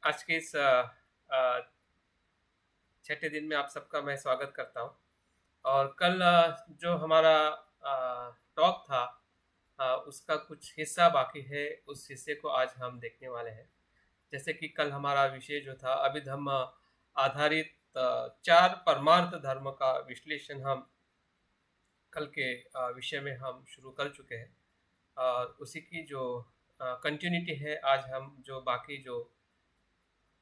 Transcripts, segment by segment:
आज के इस छठे दिन में आप सबका मैं स्वागत करता हूँ। और कल जो हमारा टॉक था, उसका कुछ हिस्सा बाकी है। उस हिस्से को आज हम देखने वाले हैं। जैसे कि कल हमारा विषय जो था अभिधम्म आधारित चार परमार्थ धर्म का विश्लेषण हम कल के विषय में हम शुरू कर चुके हैं। और उसी की जो कंटिन्यूटी है, आज हम जो बाकी जो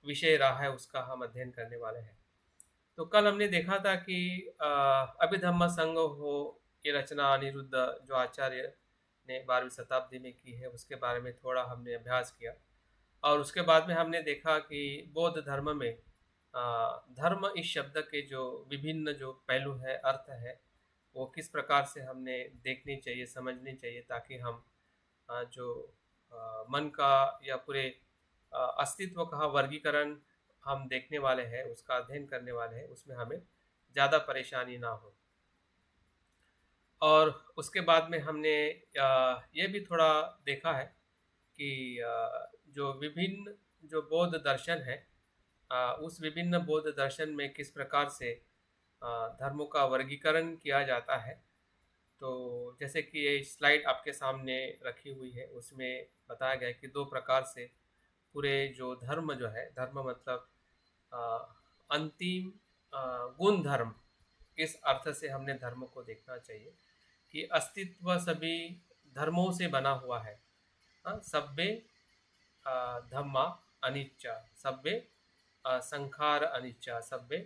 विषय रहा है उसका हम अध्ययन करने वाले हैं। तो कल हमने देखा था कि अभिधम्म संघ हो, ये रचना अनिरुद्ध जो आचार्य ने 12वीं शताब्दी में की है, उसके बारे में थोड़ा हमने अभ्यास किया। और उसके बाद में हमने देखा कि बौद्ध धर्म में धर्म इस शब्द के जो विभिन्न जो पहलू है, अर्थ है, वो किस प्रकार से हमने देखनी चाहिए, समझनी चाहिए, ताकि हम जो मन का या पूरे अस्तित्व का वर्गीकरण हम देखने वाले हैं, उसका अध्ययन करने वाले हैं, उसमें हमें ज़्यादा परेशानी ना हो। और उसके बाद में हमने ये भी थोड़ा देखा है कि जो विभिन्न जो बौद्ध दर्शन है, उस विभिन्न बौद्ध दर्शन में किस प्रकार से धर्मों का वर्गीकरण किया जाता है। तो जैसे कि ये स्लाइड आपके सामने रखी हुई है, उसमें बताया गया है कि दो प्रकार से पूरे जो धर्म जो है, धर्म मतलब अ, अंतिम गुण धर्म, इस अर्थ से हमने धर्म को देखना चाहिए कि अस्तित्व सभी धर्मों से बना हुआ है। सब्बे धम्मा अनिच्चा, सब्बे संखार अनिच्चा, सब्बे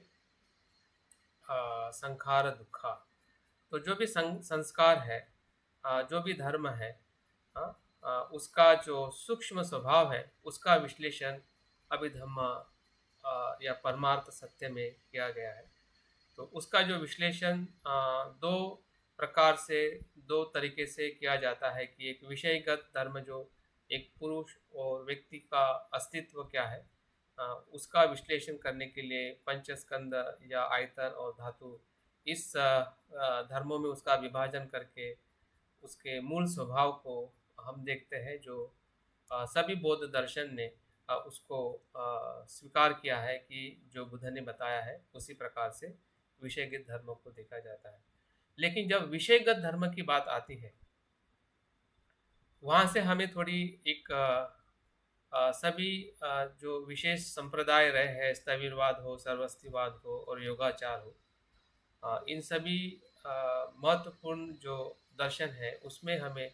संखार दुखा। तो जो भी संस्कार है, जो भी धर्म है, उसका जो सूक्ष्म स्वभाव है, उसका विश्लेषण अभिधम्म या परमार्थ सत्य में किया गया है। तो उसका जो विश्लेषण दो प्रकार से, दो तरीके से किया जाता है कि एक विषयगत धर्म, जो एक पुरुष और व्यक्ति का अस्तित्व क्या है, उसका विश्लेषण करने के लिए पंचस्कंद या आयतन और धातु, इस धर्मों में उसका विभाजन करके उसके मूल स्वभाव को हम देखते हैं, जो सभी बौद्ध दर्शन ने उसको स्वीकार किया है कि जो बुद्ध ने बताया है, उसी प्रकार से विषयगत धर्मों को देखा जाता है। लेकिन जब विषयगत धर्म की बात आती है, वहाँ से हमें थोड़ी एक सभी जो विशेष संप्रदाय रहे हैं, स्थविरवाद हो, सर्वस्तिवाद हो और योगाचार हो, इन सभी महत्वपूर्ण जो दर्शन है, उसमें हमें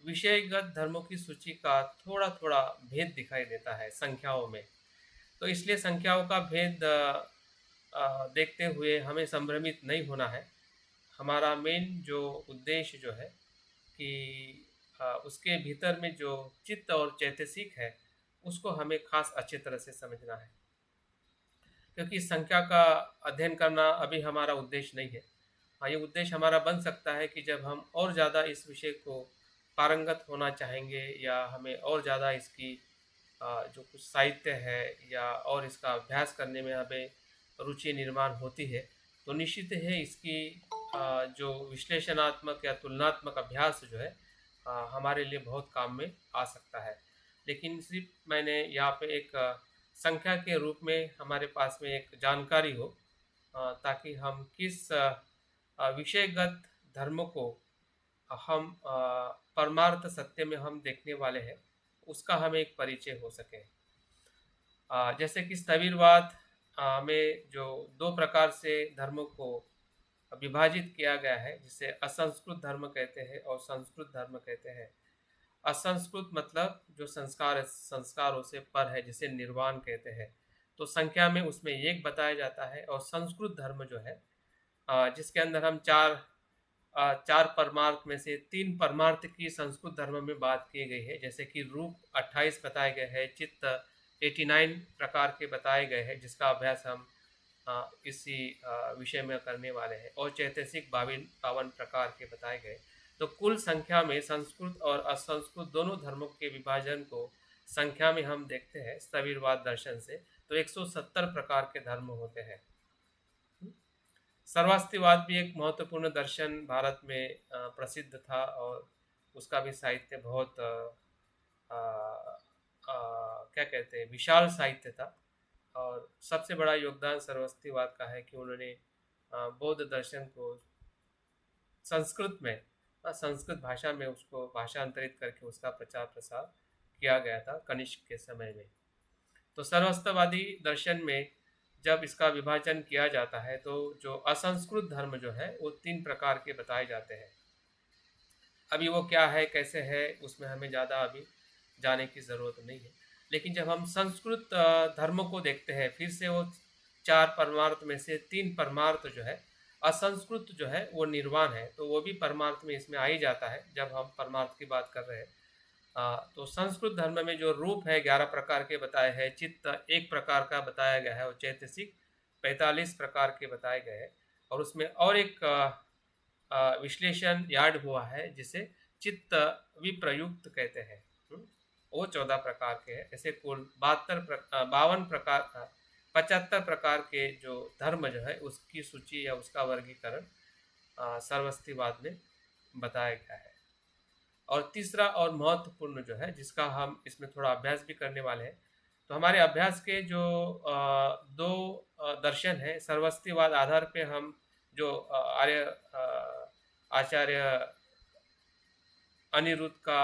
विषयगत धर्मों की सूची का थोड़ा थोड़ा भेद दिखाई देता है संख्याओं में। तो इसलिए संख्याओं का भेद देखते हुए हमें संभ्रमित नहीं होना है। हमारा मेन जो उद्देश्य जो है कि उसके भीतर में जो चित्त और चैतसिक है, उसको हमें खास अच्छी तरह से समझना है। क्योंकि इस संख्या का अध्ययन करना अभी हमारा उद्देश्य नहीं है। हाँ, ये उद्देश्य हमारा बन सकता है कि जब हम और ज़्यादा इस विषय को पारंगत होना चाहेंगे, या हमें और ज़्यादा इसकी जो कुछ साहित्य है या और इसका अभ्यास करने में हमें रुचि निर्माण होती है, तो निश्चित है इसकी जो विश्लेषणात्मक या तुलनात्मक अभ्यास जो है, हमारे लिए बहुत काम में आ सकता है। लेकिन सिर्फ मैंने यहाँ पे एक संख्या के रूप में हमारे पास में एक जानकारी हो, ताकि हम किस विषयगत धर्म को हम परमार्थ सत्य में हम देखने वाले हैं, उसका हमें एक परिचय हो सके। जैसे कि स्थविरवाद में जो दो प्रकार से धर्मों को विभाजित किया गया है, जिसे असंस्कृत धर्म कहते हैं और संस्कृत धर्म कहते हैं। असंस्कृत मतलब जो संस्कारों से पर है, जिसे निर्वाण कहते हैं। तो संख्या में उसमें एक बताया जाता है। और संस्कृत धर्म जो है, जिसके अंदर हम चार परमार्थ में से तीन परमार्थ की संस्कृत धर्म में बात की गई है। जैसे कि रूप 28 बताए गए हैं, चित्त 89 प्रकार के बताए गए हैं, जिसका अभ्यास हम इसी विषय में करने वाले हैं। और चैतसिक 52 प्रकार के बताए गए। तो कुल संख्या में संस्कृत और असंस्कृत दोनों धर्मों के विभाजन को संख्या में हम देखते हैं स्थविरवाद दर्शन से, तो 170 प्रकार के धर्म होते हैं। सर्वास्तिवाद भी एक महत्वपूर्ण दर्शन भारत में प्रसिद्ध था, और उसका भी साहित्य बहुत क्या कहते हैं, विशाल साहित्य था। और सबसे बड़ा योगदान सरस्वतीवाद का है कि उन्होंने बौद्ध दर्शन को संस्कृत में, संस्कृत भाषा में उसको भाषांतरित करके उसका प्रचार प्रसार किया गया था कनिष्क के समय में। तो सरस्वतवादी दर्शन में जब इसका विभाजन किया जाता है तो जो असंस्कृत धर्म जो है वो 3 प्रकार के बताए जाते हैं। अभी वो क्या है, कैसे है, उसमें हमें ज़्यादा अभी जाने की ज़रूरत नहीं है। लेकिन जब हम संस्कृत धर्म को देखते हैं, फिर से वो 4 परमार्थ में से 3 परमार्थ जो है, असंस्कृत जो है वो निर्वाण है, तो वो भी परमार्थ में इसमें आ ही जाता है जब हम परमार्थ की बात कर रहे हैं। तो संस्कृत धर्म में जो रूप है 11 प्रकार के बताए हैं, चित्त 1 प्रकार का बताया गया है और चैतसिक 45 प्रकार के बताए गए हैं। और उसमें और एक विश्लेषण यार्ड हुआ है जिसे चित्त विप्रयुक्त कहते हैं। वो 14 प्रकार के हैं। ऐसे कुल 52 प्रकार 75 प्रकार के जो धर्म जो है उसकी सूची या उसका वर्गीकरण सरस्वतीवाद में बताया गया है। और तीसरा और महत्वपूर्ण जो है जिसका हम इसमें थोड़ा अभ्यास भी करने वाले हैं, तो हमारे अभ्यास के जो 2 दर्शन हैं सरस्वतीवाद आधार पे हम जो आचार्य अनिरुद्ध का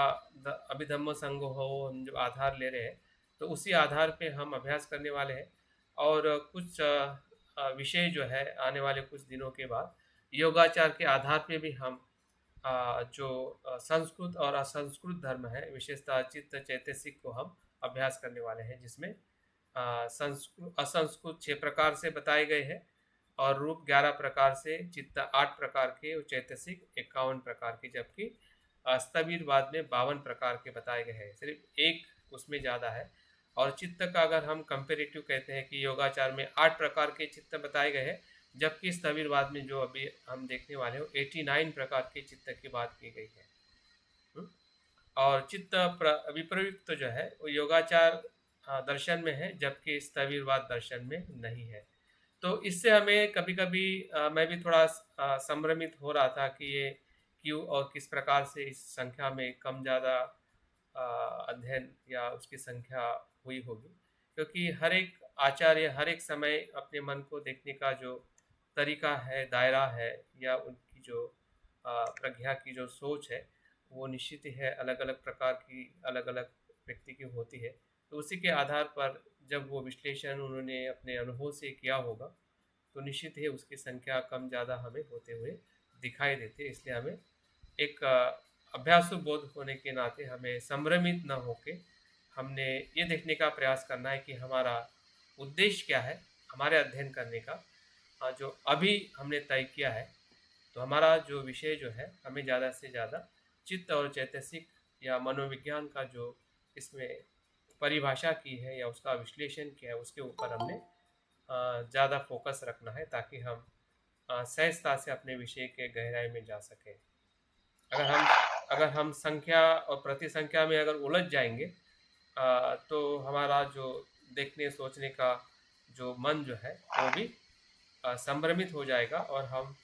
अभिधम्म संघ हो हम जो आधार ले रहे हैं, तो उसी आधार पे हम अभ्यास करने वाले हैं। और कुछ विषय जो है आने वाले कुछ दिनों के बाद योगाचार के आधार पे भी हम जो संस्कृत और असंस्कृत धर्म है, विशेषतः चित्त चैतसिक को हम अभ्यास करने वाले हैं, जिसमें असंस्कृत 6 प्रकार से बताए गए हैं और रूप 11 प्रकार से, चित्त 8 प्रकार के और चैतसिक 51 प्रकार के, जबकि स्थविरवाद में 52 प्रकार के बताए गए हैं, सिर्फ एक उसमें ज़्यादा है। और चित्त का अगर हम कंपेरेटिव कहते हैं कि योगाचार में 8 प्रकार के चित्त बताए गए हैं, जबकि स्थविरवाद में जो अभी हम देखने वाले हो 89 प्रकार के चित्त की बात की गई है। और चित्त विप्रयुक्त जो है वो योगाचार दर्शन में है, जबकि स्थविरवाद दर्शन में नहीं है। तो इससे हमें कभी कभी मैं भी थोड़ा संभ्रमित हो रहा था कि ये क्यों और किस प्रकार से इस संख्या में कम ज़्यादा अध्ययन या उसकी संख्या हुई होगी, क्योंकि हर एक आचार्य हर एक समय अपने मन को देखने का जो तरीका है, दायरा है, या उनकी जो प्रज्ञा की जो सोच है वो निश्चित ही है, अलग अलग प्रकार की अलग अलग व्यक्ति की होती है। तो उसी के आधार पर जब वो विश्लेषण उन्होंने अपने अनुभव से किया होगा तो निश्चित ही उसकी संख्या कम ज़्यादा हमें होते हुए दिखाई देती है। इसलिए हमें एक अभ्यासु बोध होने के नाते हमें संभ्रमित न होके हमने ये देखने का प्रयास करना है कि हमारा उद्देश्य क्या है हमारे अध्ययन करने का, जो अभी हमने तय किया है। तो हमारा जो विषय जो है हमें ज़्यादा से ज़्यादा चित्त और चैतसिक या मनोविज्ञान का जो इसमें परिभाषा की है या उसका विश्लेषण किया है उसके ऊपर हमने ज़्यादा फोकस रखना है, ताकि हम सहजता से अपने विषय के गहराई में जा सकें। अगर हम संख्या और प्रति संख्या में अगर उलझ जाएंगे तो हमारा जो देखने सोचने का जो मन जो है वो भी संभ्रमित हो जाएगा और हम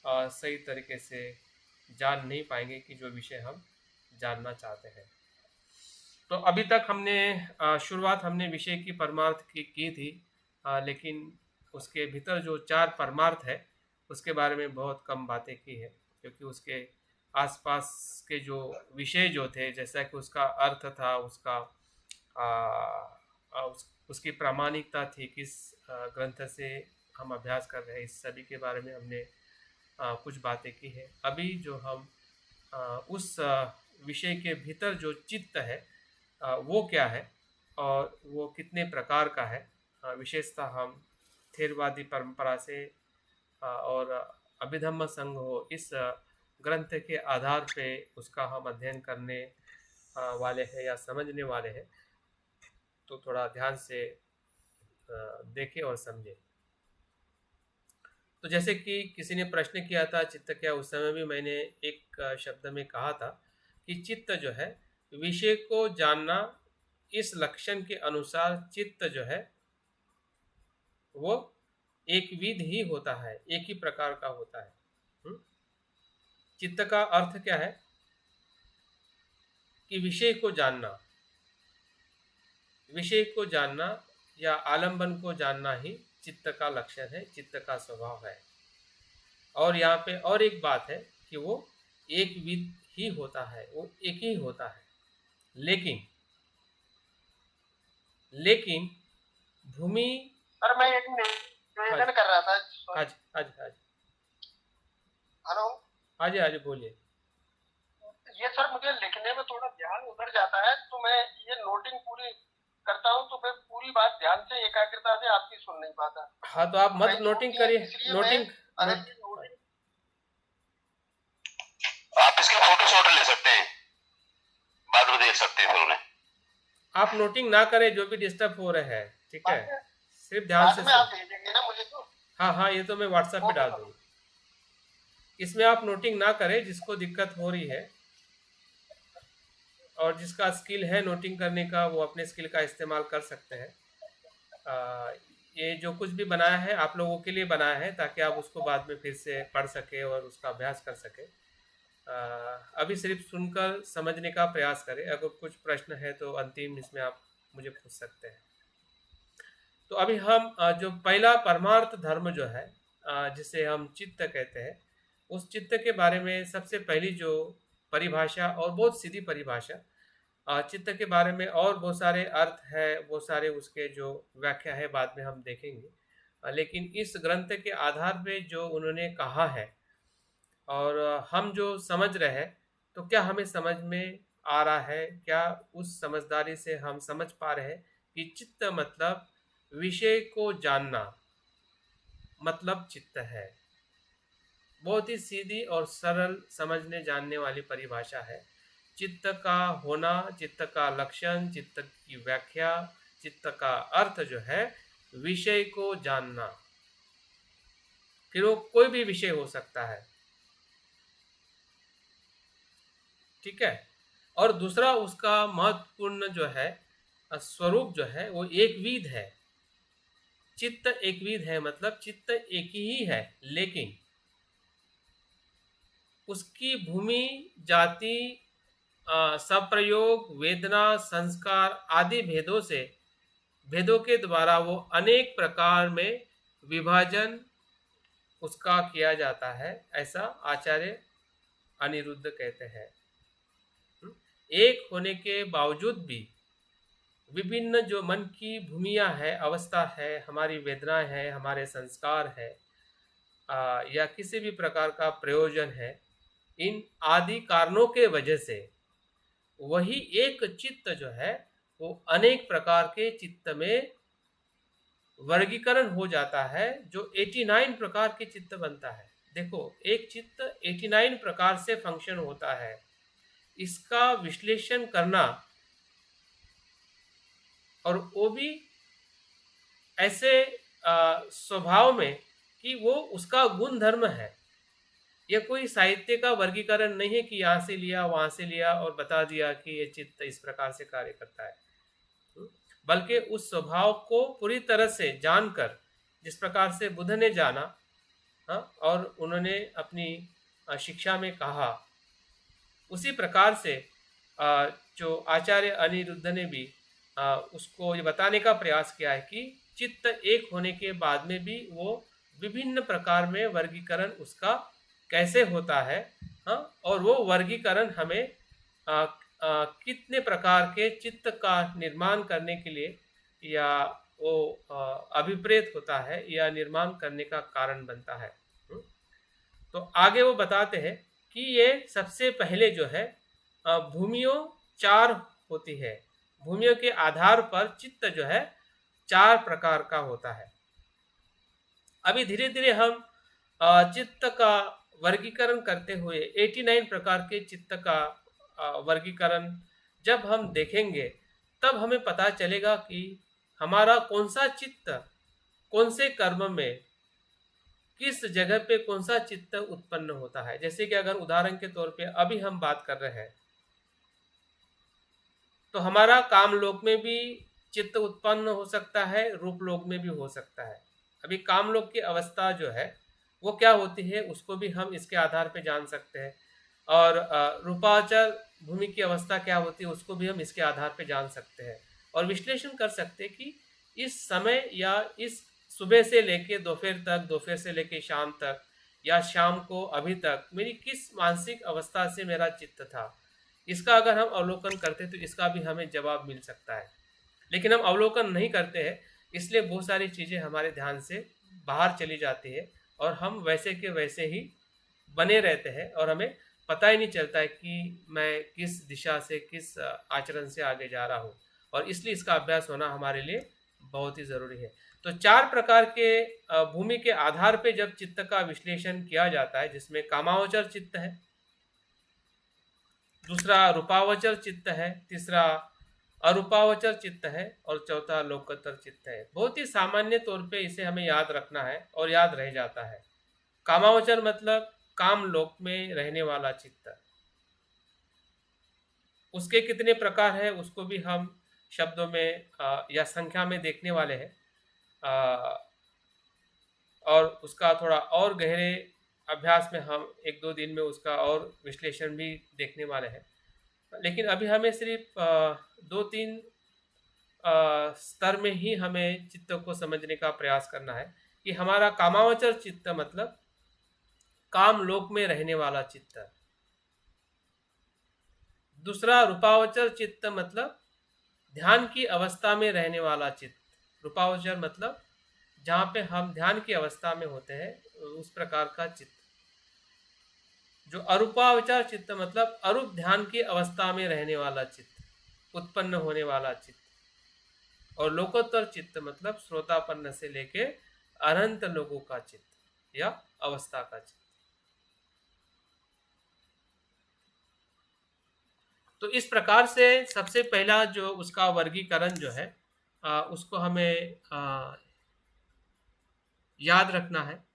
सही तरीके से जान नहीं पाएंगे कि जो विषय हम जानना चाहते हैं। तो अभी तक हमने शुरुआत हमने विषय की परमार्थ की थी, लेकिन उसके भीतर जो 4 परमार्थ है उसके बारे में बहुत कम बातें की है, क्योंकि उसके आसपास के जो विषय जो थे, जैसा कि उसका अर्थ था, उसका उसकी प्रामाणिकता थी, किस ग्रंथ से हम अभ्यास कर रहे हैं, इस सभी के बारे में हमने कुछ बातें की है। अभी जो हम उस विषय के भीतर जो चित्त है वो क्या है और वो कितने प्रकार का है, विशेषतः हम थेरवादी परंपरा से और अभिधम्म संघ हो इस ग्रंथ के आधार पे उसका हम अध्ययन करने वाले हैं या समझने वाले हैं। तो थोड़ा ध्यान से देखें और समझें। तो जैसे कि किसी ने प्रश्न किया था चित्त क्या, उस समय भी मैंने एक शब्द में कहा था कि चित्त जो है विषय को जानना, इस लक्षण के अनुसार चित्त जो है वो एक विध ही होता है, एक ही प्रकार का होता है। चित्त का अर्थ क्या है कि विषय को जानना, विषय को जानना या आलंबन को जानना ही चित्त का लक्षण है, चित्त का स्वभाव है। और यहाँ पे और एक बात है कि वो एक विद ही होता है, वो एक ही होता है। लेकिन लेकिन भूमि। सर मैं एक हाँ निवेदन जी, कर रहा था। हाँ जी, हाँ जी, हाँ जी, हेलो। हाँ जी, हाँ जी, बोलिए। ये सर मुझे लिखने में थोड़ा ध्यान उधर जाता है, तो मैं ये नोटिंग पूरी करता हूँ, तो मैं पूरी बात ध्यान से एकाग्रता से आपकी सुन नहीं पाता। हाँ, तो आप मत कई नोटिंग होती है, करिए। इसलिए मैं नोटिंग अरे नोट ये नोटिंग आप इसके फोटो शॉट ले सकते हैं, बाद में देख सकते हैं फिर उन्हें। आप नोटिंग ना करें जो भी डिस्टर्ब हो रहे हैं, ठीक है? बाद में सिर्फ ध्यान से आप सुन। भेजेंगे ना मुझे तो। हाँ, हाँ, ये तो मैं व्हाट्सएप पे ओके डाल सर। दूंगा। इसमें आप नोटिंग ना करें, जिसको दिक्कत हो रही है और जिसका स्किल है नोटिंग करने का, वो अपने स्किल का इस्तेमाल कर सकते हैं। ये जो कुछ भी बनाया है आप लोगों के लिए बनाया है, ताकि आप उसको बाद में फिर से पढ़ सके और उसका अभ्यास कर सके। अभी सिर्फ सुनकर समझने का प्रयास करें। अगर कुछ प्रश्न है तो अंतिम इसमें आप मुझे पूछ सकते हैं। तो अभी हम जो पहला परमार्थ धर्म जो है, जिसे हम चित्त कहते हैं, उस चित्त के बारे में सबसे पहली जो परिभाषा, और बहुत सीधी परिभाषा, चित्त के बारे में और बहुत सारे अर्थ है, बहुत सारे उसके जो व्याख्या है बाद में हम देखेंगे। लेकिन इस ग्रंथ के आधार पे जो उन्होंने कहा है और हम जो समझ रहे हैं, तो क्या हमें समझ में आ रहा है? क्या उस समझदारी से हम समझ पा रहे हैं कि चित्त मतलब विषय को जानना, मतलब चित्त है। बहुत ही सीधी और सरल समझने जानने वाली परिभाषा है। चित्त का होना, चित्त का लक्षण, चित्त की व्याख्या, चित्त का अर्थ जो है विषय को जानना। फिर वो कोई भी विषय हो सकता है, ठीक है? और दूसरा उसका महत्वपूर्ण जो है स्वरूप जो है वो एकविध है। चित्त एकविध है, मतलब चित्त एक ही है, लेकिन उसकी भूमि, जाति, सप्रयोग, वेदना, संस्कार आदि भेदों के द्वारा वो अनेक प्रकार में विभाजन उसका किया जाता है, ऐसा आचार्य अनिरुद्ध कहते हैं। एक होने के बावजूद भी विभिन्न जो मन की भूमियाँ है, अवस्था है, हमारी वेदनाएं है, हमारे संस्कार है, या किसी भी प्रकार का प्रयोजन है, इन आदि कारणों के वजह से वही एक चित्त जो है वो अनेक प्रकार के चित्त में वर्गीकरण हो जाता है, जो 89 प्रकार के चित्त बनता है। देखो, एक चित्त 89 प्रकार से फंक्शन होता है। इसका विश्लेषण करना, और वो भी ऐसे स्वभाव में कि वो उसका गुण धर्म है। यह कोई साहित्य का वर्गीकरण नहीं है कि यहाँ से लिया वहाँ से लिया और बता दिया कि ये चित्त इस प्रकार से कार्य करता है, बल्कि उस स्वभाव को पूरी तरह से जानकर, जिस प्रकार से बुद्ध ने जाना, हाँ, और उन्होंने अपनी शिक्षा में कहा, उसी प्रकार से जो आचार्य अनिरुद्ध ने भी उसको ये बताने का प्रयास किया है कि चित्त एक होने के बाद में भी वो विभिन्न प्रकार में वर्गीकरण उसका कैसे होता है, हाँ, और वो वर्गीकरण हमें कितने प्रकार के चित्त का निर्माण करने के लिए, या वो अभिप्रेत होता है या निर्माण करने का कारण बनता है। तो आगे वो बताते हैं कि ये सबसे पहले जो है भूमियों 4 होती है। भूमियों के आधार पर चित्त जो है 4 प्रकार का होता है। अभी धीरे धीरे हम चित्त का वर्गीकरण करते हुए 89 प्रकार के चित्त का वर्गीकरण जब हम देखेंगे, तब हमें पता चलेगा कि हमारा कौन सा चित्त कौन से कर्म में, किस जगह पे कौन सा चित्त उत्पन्न होता है। जैसे कि अगर उदाहरण के तौर पे अभी हम बात कर रहे हैं, तो हमारा काम लोक में भी चित्त उत्पन्न हो सकता है, रूप लोक में भी हो सकता है। अभी काम लोक की अवस्था जो है वो क्या होती है, उसको भी हम इसके आधार पे जान सकते हैं, और रूपाचार भूमि की अवस्था क्या होती है उसको भी हम इसके आधार पे जान सकते हैं। और विश्लेषण कर सकते कि इस समय या इस सुबह से लेके दोपहर तक, दोपहर से लेके शाम तक या शाम को अभी तक मेरी किस मानसिक अवस्था से मेरा चित्त था, इसका अगर हम अवलोकन करते तो इसका भी हमें जवाब मिल सकता है। लेकिन हम अवलोकन नहीं करते हैं, इसलिए बहुत सारी चीज़ें हमारे ध्यान से बाहर चली जाती है और हम वैसे के वैसे ही बने रहते हैं और हमें पता ही नहीं चलता है कि मैं किस दिशा से, किस आचरण से आगे जा रहा हूँ। और इसलिए इसका अभ्यास होना हमारे लिए बहुत ही ज़रूरी है। तो 4 प्रकार के भूमि के आधार पे जब चित्त का विश्लेषण किया जाता है, जिसमें कामावचर चित्त है, दूसरा रूपावचर चित्त है, तीसरा अरूपावचर चित्त है और चौथा लोकोत्तर चित्त है। बहुत ही सामान्य तौर पे इसे हमें याद रखना है और याद रह जाता है। कामावचर मतलब काम लोक में रहने वाला चित्त। उसके कितने प्रकार है उसको भी हम शब्दों में या संख्या में देखने वाले हैं और उसका थोड़ा और गहरे अभ्यास में हम 1-2 दिन में उसका और विश्लेषण भी देखने वाले हैं। लेकिन अभी हमें सिर्फ 2-3 स्तर में ही हमें चित्त को समझने का प्रयास करना है कि हमारा कामावचर चित्त मतलब काम लोक में रहने वाला चित्त। दूसरा रूपावचर चित्त मतलब ध्यान की अवस्था में रहने वाला चित्त। रूपावचर मतलब जहाँ पे हम ध्यान की अवस्था में होते हैं उस प्रकार का चित्त। जो अरूपावचर चित्त मतलब अरूप ध्यान की अवस्था में रहने वाला चित्त, उत्पन्न होने वाला चित्त। और लोकोत्तर चित्त मतलब श्रोतापन्न से लेके अनंत लोगों का चित्त या अवस्था का चित्त। तो इस प्रकार से सबसे पहला जो उसका वर्गीकरण जो है उसको हमें याद रखना है।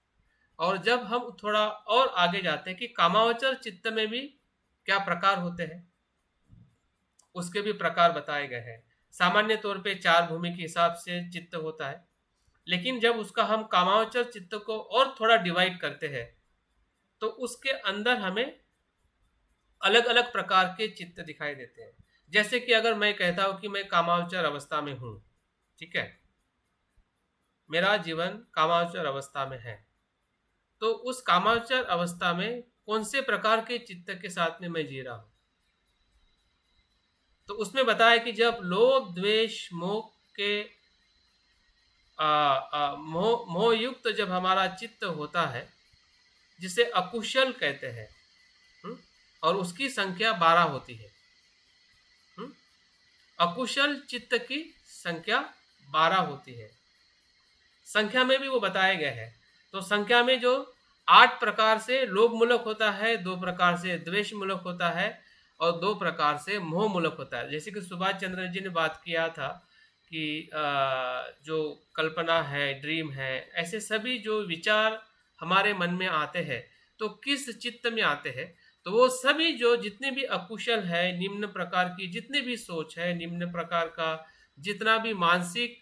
और जब हम थोड़ा और आगे जाते हैं कि कामावचर चित्त में भी क्या प्रकार होते हैं, उसके भी प्रकार बताए गए हैं। सामान्य तौर पे 4 भूमि के हिसाब से चित्त होता है, लेकिन जब उसका हम कामावचर चित्त को और थोड़ा डिवाइड करते हैं तो उसके अंदर हमें अलग अलग प्रकार के चित्त दिखाई देते हैं। जैसे कि अगर मैं कहता हूं कि मैं कामावचर अवस्था में हूं, ठीक है, मेरा जीवन कामावचर अवस्था में है, तो उस कामावचर अवस्था में कौन से प्रकार के चित्त के साथ में मैं जी रहा हूं। तो उसमें बताया कि जब लोभ द्वेष मोह के मोह युक्त जब हमारा चित्त होता है, जिसे अकुशल कहते हैं, और उसकी संख्या 12 होती है। अकुशल चित्त की संख्या 12 होती है। संख्या में भी वो बताए गए हैं। तो संख्या में जो 8 प्रकार से लोभ मूलक होता है, 2 प्रकार से द्वेष मूलक होता है और 2 प्रकार से मोह मूलक होता है। जैसे कि सुभाष चंद्र जी ने बात किया था कि जो कल्पना है, ड्रीम है, ऐसे सभी जो विचार हमारे मन में आते हैं तो किस चित्त में आते हैं, तो वो सभी जो जितने भी अकुशल है, निम्न प्रकार की जितने भी सोच है, निम्न प्रकार का जितना भी मानसिक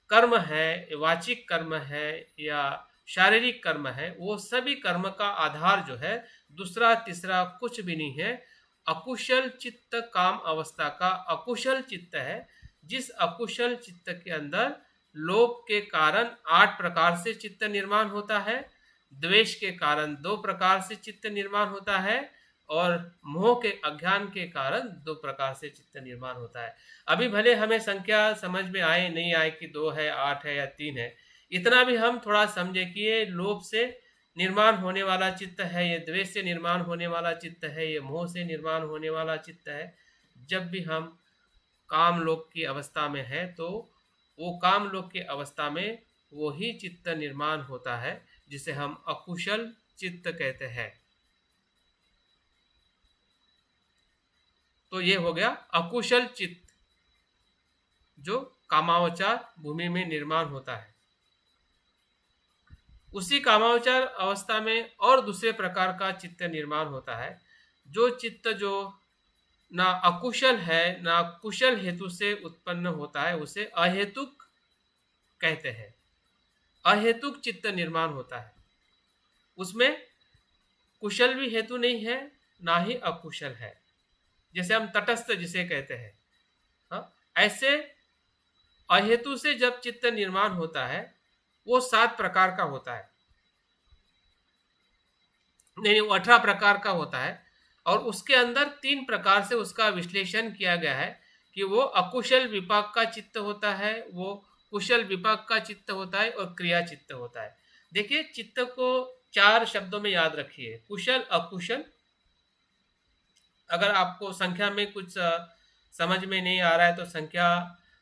कर्म है, वाचिक कर्म है या शारीरिक कर्म है, वो सभी कर्म का आधार जो है दूसरा तीसरा कुछ भी नहीं है, अकुशल चित्त काम अवस्था का अकुशल चित्त है। जिस अकुशल चित्त के अंदर लोभ के कारण 8 प्रकार से चित्त निर्माण होता है, द्वेष के कारण 2 प्रकार से चित्त निर्माण होता है और मोह के अज्ञान के कारण 2 प्रकार से चित्त निर्माण होता है। अभी भले हमें संख्या समझ में आए नहीं आए कि 2 है, 8 है या 3 है, इतना भी हम थोड़ा समझे कि ये लोभ से निर्माण होने वाला चित्त है, ये द्वेष से निर्माण होने वाला चित्त है, ये मोह से निर्माण होने वाला चित्त है। जब भी हम काम लोक की अवस्था में है तो वो काम लोक की अवस्था में वो ही चित्त निर्माण होता है जिसे हम अकुशल चित्त कहते हैं। तो ये हो गया अकुशल चित्त जो कामावचार भूमि में निर्माण होता है। उसी कामावचार अवस्था में और दूसरे प्रकार का चित्त निर्माण होता है, जो चित्त जो ना अकुशल है ना कुशल हेतु से उत्पन्न होता है, उसे अहेतुक कहते हैं। अहेतुक चित्त निर्माण होता है, उसमें कुशल भी हेतु नहीं है ना ही अकुशल है। जैसे हम तटस्थ जिसे कहते हैं, हाँ, ऐसे अहेतु से जब चित्त निर्माण होता है वो 7 प्रकार का होता है, नहीं वो 18 प्रकार का होता है, और उसके अंदर 3 प्रकार से उसका विश्लेषण किया गया है कि वो अकुशल विपाक का चित्त होता है, वो कुशल विपाक का चित्त होता है और क्रिया चित्त होता है। देखिए चित्त को 4 शब्दों में याद रखिए, कुशल अकुशल। अगर आपको संख्या में कुछ समझ में नहीं आ रहा है तो संख्या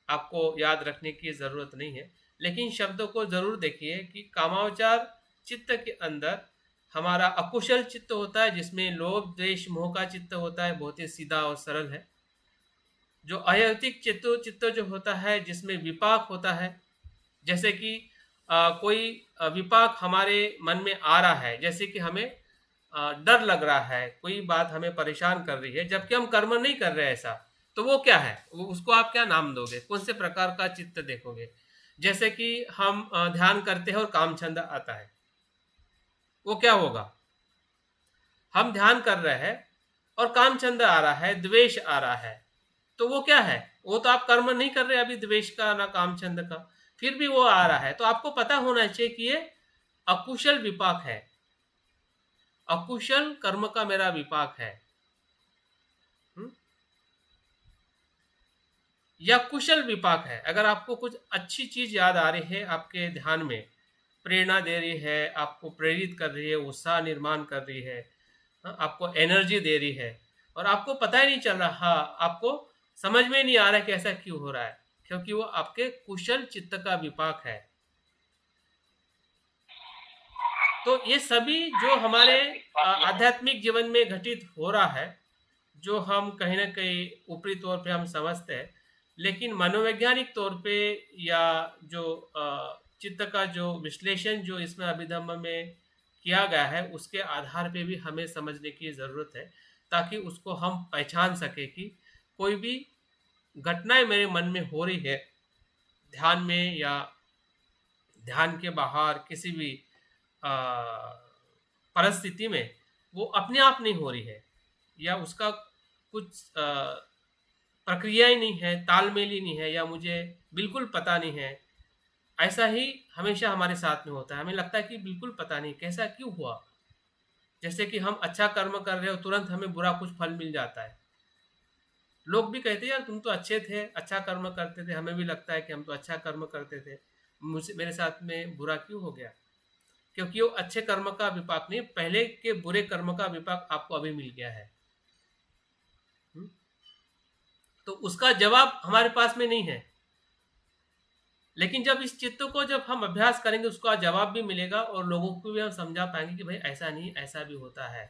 आपको याद रखने की ज़रूरत नहीं है, लेकिन शब्दों को ज़रूर देखिए कि कामावचार चित्त के अंदर हमारा अकुशल चित्त होता है जिसमें लोभ द्वेष मोह का चित्त होता है, बहुत ही सीधा और सरल है। जो अयौतिक चित्त जो होता है जिसमें विपाक होता है, जैसे कि कोई विपाक हमारे मन में आ रहा है, जैसे कि हमें डर लग रहा है, कोई बात हमें परेशान कर रही है जबकि हम कर्म नहीं कर रहे ऐसा, तो वो क्या है, वो उसको आप क्या नाम दोगे, कौन से प्रकार का चित्त देखोगे? जैसे कि हम ध्यान करते हैं और कामछंद आता है, वो क्या होगा? हम ध्यान कर रहे हैं और कामछंद आ रहा है, द्वेष आ रहा है, तो वो क्या है? वो तो आप कर्म नहीं कर रहे अभी द्वेष का ना कामछंद का, फिर भी वो आ रहा है, तो आपको पता होना चाहिए कि ये अकुशल विपाक है, अकुशल कर्म का मेरा विपाक है। या कुशल विपाक है, अगर आपको कुछ अच्छी चीज याद आ रही है, आपके ध्यान में प्रेरणा दे रही है, आपको प्रेरित कर रही है, उत्साह निर्माण कर रही है, आपको एनर्जी दे रही है, और आपको पता ही नहीं चल रहा, आपको समझ में नहीं आ रहा है कि ऐसा क्यों हो रहा है, क्योंकि वो आपके कुशल चित्त का विपाक है। तो ये सभी जो हमारे आध्यात्मिक जीवन में घटित हो रहा है, जो हम कहीं ना कहीं ऊपरी तौर पे हम समझते हैं, लेकिन मनोवैज्ञानिक तौर पे या जो चित्त का जो विश्लेषण जो इसमें अभिधम्म में किया गया है उसके आधार पे भी हमें समझने की ज़रूरत है, ताकि उसको हम पहचान सके कि कोई भी घटनाएं मेरे मन में हो रही है ध्यान में या ध्यान के बाहर किसी भी परिस्थिति में, वो अपने आप नहीं हो रही है या उसका कुछ प्रक्रिया ही नहीं है, तालमेल ही नहीं है, या मुझे बिल्कुल पता नहीं है। ऐसा ही हमेशा हमारे साथ में होता है, हमें लगता है कि बिल्कुल पता नहीं कैसा क्यों हुआ। जैसे कि हम अच्छा कर्म कर रहे हो, तुरंत हमें बुरा कुछ फल मिल जाता है। लोग भी कहते हैं यार तुम तो अच्छे थे, अच्छा कर्म करते थे, हमें भी लगता है कि हम तो अच्छा कर्म करते थे, मुझे मेरे साथ में बुरा क्यों हो गया? क्योंकि वो अच्छे कर्म का विपाक नहीं, पहले के बुरे कर्म का विपाक आपको अभी मिल गया है। तो उसका जवाब हमारे पास में नहीं है, लेकिन जब इस चित्त को जब हम अभ्यास करेंगे उसका जवाब भी मिलेगा और लोगों को भी हम समझा पाएंगे कि भाई ऐसा नहीं, ऐसा भी होता है।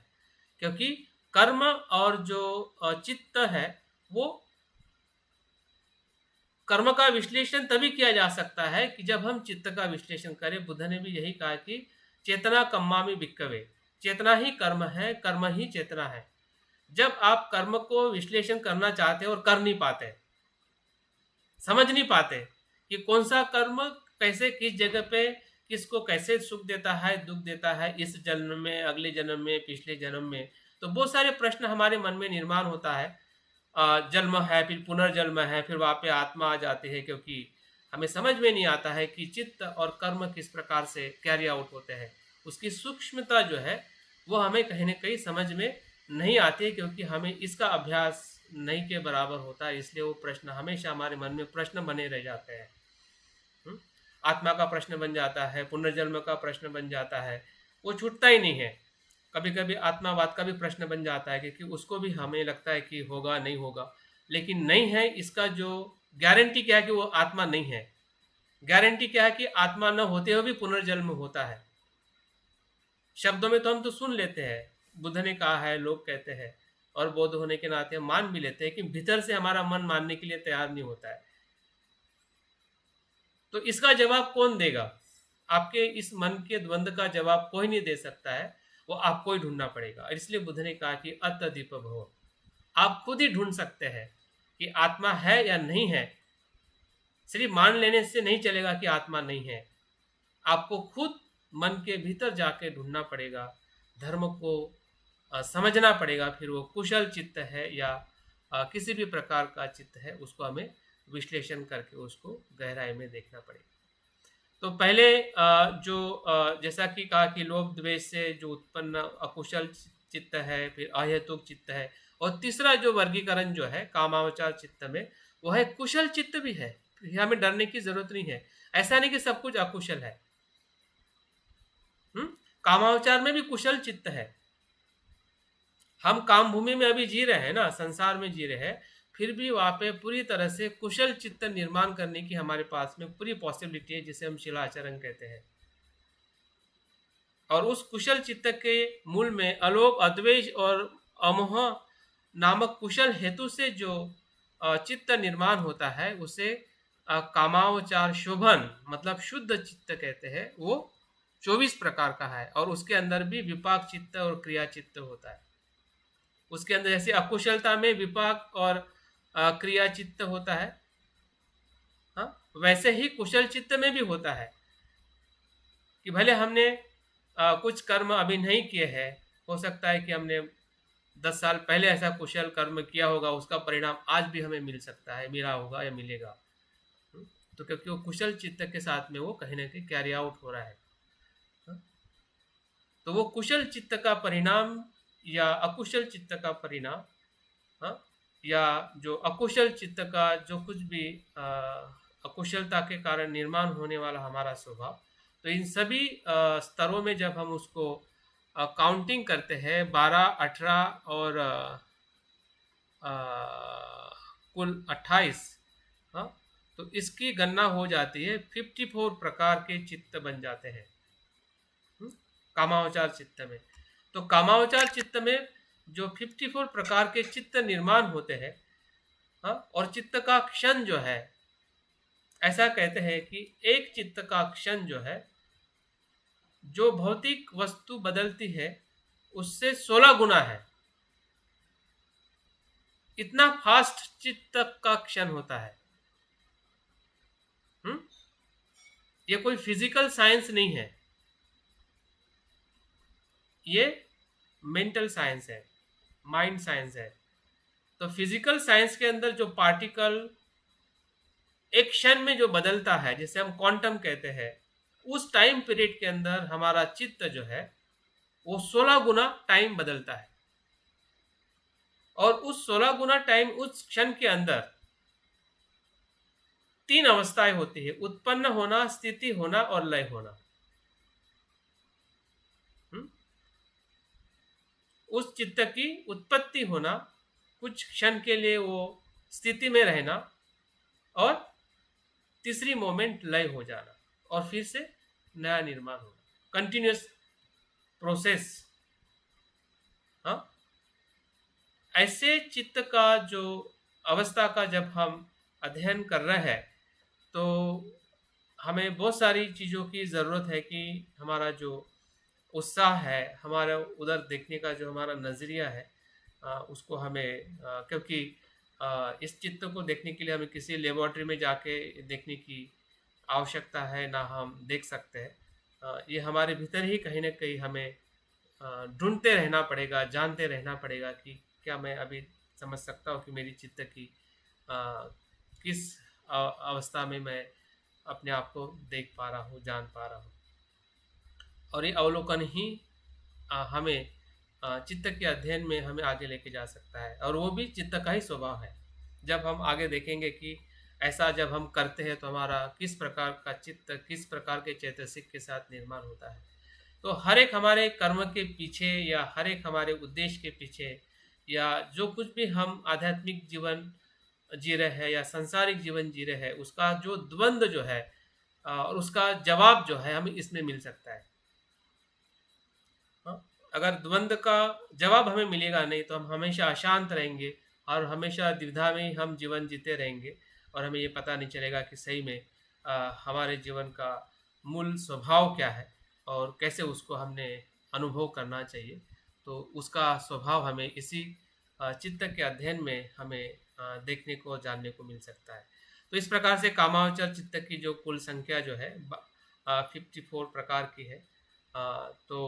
क्योंकि कर्म और जो चित्त है वो कर्म का विश्लेषण तभी किया जा सकता है कि जब हम चित्त का विश्लेषण करें। बुद्ध ने भी यही कहा कि चेतना कम्मामि भिक्खवे, चेतना ही कर्म है, कर्म ही चेतना है। जब आप कर्म को विश्लेषण करना चाहते हो और कर नहीं पाते, समझ नहीं पाते कि कौन सा कर्म कैसे किस जगह पे किसको कैसे सुख देता है, दुख देता है, इस जन्म में, अगले जन्म में, पिछले जन्म में, तो बहुत सारे प्रश्न हमारे मन में निर्माण होता है। जन्म है, फिर पुनर्जन्म है, फिर वहाँ पे आत्मा आ जाती है, क्योंकि हमें समझ में नहीं आता है कि चित्त और कर्म किस प्रकार से कैरी आउट होते हैं। उसकी सूक्ष्मता जो है वो हमें कहीं ना कहीं समझ में नहीं आती है, क्योंकि हमें इसका अभ्यास नहीं के बराबर होता है। इसलिए वो प्रश्न हमेशा हमारे मन में प्रश्न बने रह जाते हैं। आत्मा का प्रश्न बन जाता है, पुनर्जन्म का प्रश्न बन जाता है, वो छूटता ही नहीं है। कभी कभी आत्मावाद का भी प्रश्न बन जाता है, क्योंकि उसको भी हमें लगता है कि होगा नहीं होगा, लेकिन नहीं है। इसका जो गारंटी क्या है कि वो आत्मा नहीं है, गारंटी क्या है कि आत्मा न होते हुए भी पुनर्जन्म होता है। शब्दों में तो हम तो सुन लेते हैं, बुद्ध ने कहा है, लोग कहते हैं, और बौद्ध होने के नाते हम मान भी लेते हैं, कि भीतर से हमारा मन मानने के लिए तैयार नहीं होता है। तो इसका जवाब कौन देगा? आपके इस मन के द्वंद्व का जवाब कोई नहीं दे सकता है, वो आपको ही ढूंढना पड़ेगा। इसलिए बुद्ध ने कहा कि अतदीप भव, आप खुद ही ढूंढ सकते हैं कि आत्मा है या नहीं है। सिर्फ मान लेने से नहीं चलेगा कि आत्मा नहीं है, आपको खुद मन के भीतर जाके ढूंढना पड़ेगा, धर्म को समझना पड़ेगा, फिर वो कुशल चित्त है या किसी भी प्रकार का चित्त है, उसको हमें विश्लेषण करके उसको गहराई में देखना पड़ेगा। तो पहले जैसा कि कहा कि लोभ द्वेष से जो उत्पन्न अकुशल चित्त है, फिर अहेतुक चित्त है, और तीसरा जो वर्गीकरण जो है कामावचार चित्त में, वो है कुशल चित्त भी है। हमें डरने की जरूरत नहीं है, ऐसा नहीं कि सब कुछ अकुशल है। कामावचार में भी कुशल चित्त है। हम काम भूमि में अभी जी रहे हैं ना, संसार में जी रहे हैं, फिर भी वहां पे पूरी तरह से कुशल चित्त निर्माण करने की हमारे पास में पूरी पॉसिबिलिटी है, जिसे हम शिलाचरण कहते हैं। और उस कुशल चित्त के मूल में अलोभ, अद्वेष और अमोह नामक कुशल हेतु से जो चित्त निर्माण होता है, उसे कामावचार शोभन मतलब शुद्ध चित्त कहते हैं। वो 24 प्रकार का है, और उसके अंदर भी विपाक चित्त और क्रिया चित्त होता है। उसके अंदर जैसे अकुशलता में विपाक और क्रिया चित्त होता है, हाँ, वैसे ही कुशल चित्त में भी होता है कि भले हमने कुछ कर्म अभी नहीं किए हैं, हो सकता है कि हमने 10 साल पहले ऐसा कुशल कर्म किया होगा, उसका परिणाम आज भी हमें मिल सकता है, मिला होगा या मिलेगा। तो क्योंकि वो कुशल चित्त के साथ में वो कहीं ना कहीं कैरी आउट हो रहा है। तो वो कुशल चित्त का परिणाम या अकुशल चित्त का परिणाम, हाँ, या जो अकुशल चित्त का जो कुछ भी अकुशलता के कारण निर्माण होने वाला हमारा स्वभाव, तो इन सभी स्तरों में जब हम उसको काउंटिंग करते हैं 12, 18 और कुल 28, हाँ, तो इसकी गणना हो जाती है 54 प्रकार के चित्त बन जाते हैं कामावचार चित्त में। तो कामावचार चित्त में जो 54 प्रकार के चित्त निर्माण होते हैं, हाँ, और चित्त का क्षण जो है, ऐसा कहते हैं कि एक चित्त का क्षण जो है, जो भौतिक वस्तु बदलती है उससे 16 गुना है। इतना फास्ट चित्त का क्षण होता है। ये कोई फिजिकल साइंस नहीं है, ये मेंटल साइंस है, माइंड साइंस है। तो फिजिकल साइंस के अंदर जो पार्टिकल एक क्षण में जो बदलता है, जिसे हम क्वांटम कहते हैं, उस टाइम पीरियड के अंदर हमारा चित्त जो है वो 16 गुना टाइम बदलता है। और उस 16 गुना टाइम, उस क्षण के अंदर 3 अवस्थाएं होती है: उत्पन्न होना, स्थिति होना और लय होना। उस चित्त की उत्पत्ति होना, कुछ क्षण के लिए वो स्थिति में रहना, और तीसरी मोमेंट लय हो जाना, और फिर से नया निर्माण होना, कंटिन्यूअस प्रोसेस। हाँ, ऐसे चित्त का जो अवस्था का जब हम अध्ययन कर रहे हैं, तो हमें बहुत सारी चीज़ों की ज़रूरत है कि हमारा जो उत्साह है, हमारा उधर देखने का जो हमारा नज़रिया है, उसको हमें क्योंकि इस चित्त को देखने के लिए हमें किसी लेबोरेटरी में जाके देखने की आवश्यकता है ना, हम देख सकते हैं। ये हमारे भीतर ही कहीं ना कहीं हमें ढूंढते रहना पड़ेगा, जानते रहना पड़ेगा कि क्या मैं अभी समझ सकता हूँ कि मेरी चित्त की किस अवस्था में मैं अपने आप को देख पा रहा हूँ, जान पा रहा हूँ। और ये अवलोकन ही हमें चित्त के अध्ययन में हमें आगे लेके जा सकता है, और वो भी चित्त का ही स्वभाव है। जब हम आगे देखेंगे कि ऐसा जब हम करते हैं तो हमारा किस प्रकार का चित्त, किस प्रकार के चैतसिक के साथ निर्माण होता है। तो हर एक हमारे कर्म के पीछे, या हर एक हमारे उद्देश्य के पीछे, या जो कुछ भी हम आध्यात्मिक जीवन जी रहे हैं या सांसारिक जीवन जी रहे हैं, उसका जो द्वंद्व जो है और उसका जवाब जो है हमें इसमें मिल सकता है। अगर द्वंद्व का जवाब हमें मिलेगा नहीं तो हम हमेशा अशांत रहेंगे, और हमेशा द्विधा में ही हम जीवन जीते रहेंगे, और हमें ये पता नहीं चलेगा कि सही में हमारे जीवन का मूल स्वभाव क्या है और कैसे उसको हमने अनुभव करना चाहिए। तो उसका स्वभाव हमें इसी चित्त के अध्ययन में हमें देखने को, जानने को मिल सकता है। तो इस प्रकार से कामावचर चित्त की जो कुल संख्या जो है 54 प्रकार की है। तो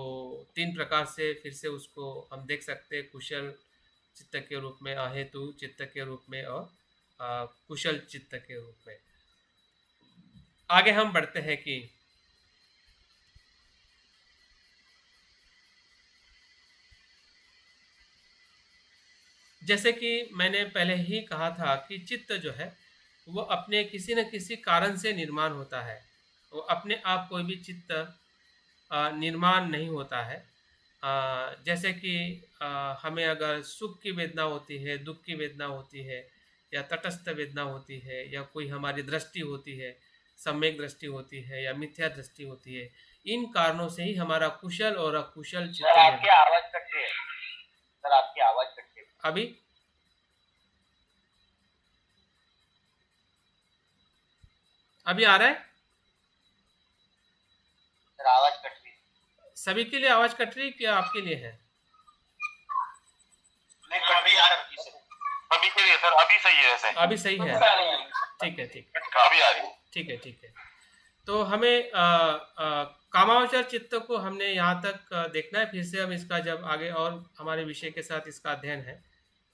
3 प्रकार से फिर से उसको हम देख सकते हैं: कुशल चित्त के रूप में, अहेतु चित्त के रूप में, और कुशल चित्त के रूप में। आगे हम बढ़ते हैं कि जैसे कि मैंने पहले ही कहा था कि चित्त जो है वो अपने किसी न किसी कारण से निर्माण होता है। वो अपने आप कोई भी चित्त निर्माण नहीं होता है। जैसे कि हमें अगर सुख की वेदना होती है, दुख की वेदना होती है, या तटस्थ वेदना होती है, या कोई हमारी दृष्टि होती है, सम्यक दृष्टि होती है या मिथ्या दृष्टि होती है, इन कारणों से ही हमारा कुशल और अकुशल चित्त सर आपकी आवाज कटती है, सर आपकी आवाज कटती है। अभी अभी आ रहा है? सर आवाज कट रही है। सभी के लिए आवाज कट रही है क्या आपके लिए है? नहीं कट रही है। अभी के लिए सर अभी सही है वैसे। अभी सही है? ठीक है, ठीक है, अभी आ रही है। ठीक है, ठीक है। तो हमें कामावचर चित्त को हमने यहाँ तक देखना है। फिर से हम इसका जब आगे और हमारे विषय के साथ इसका अध्ययन है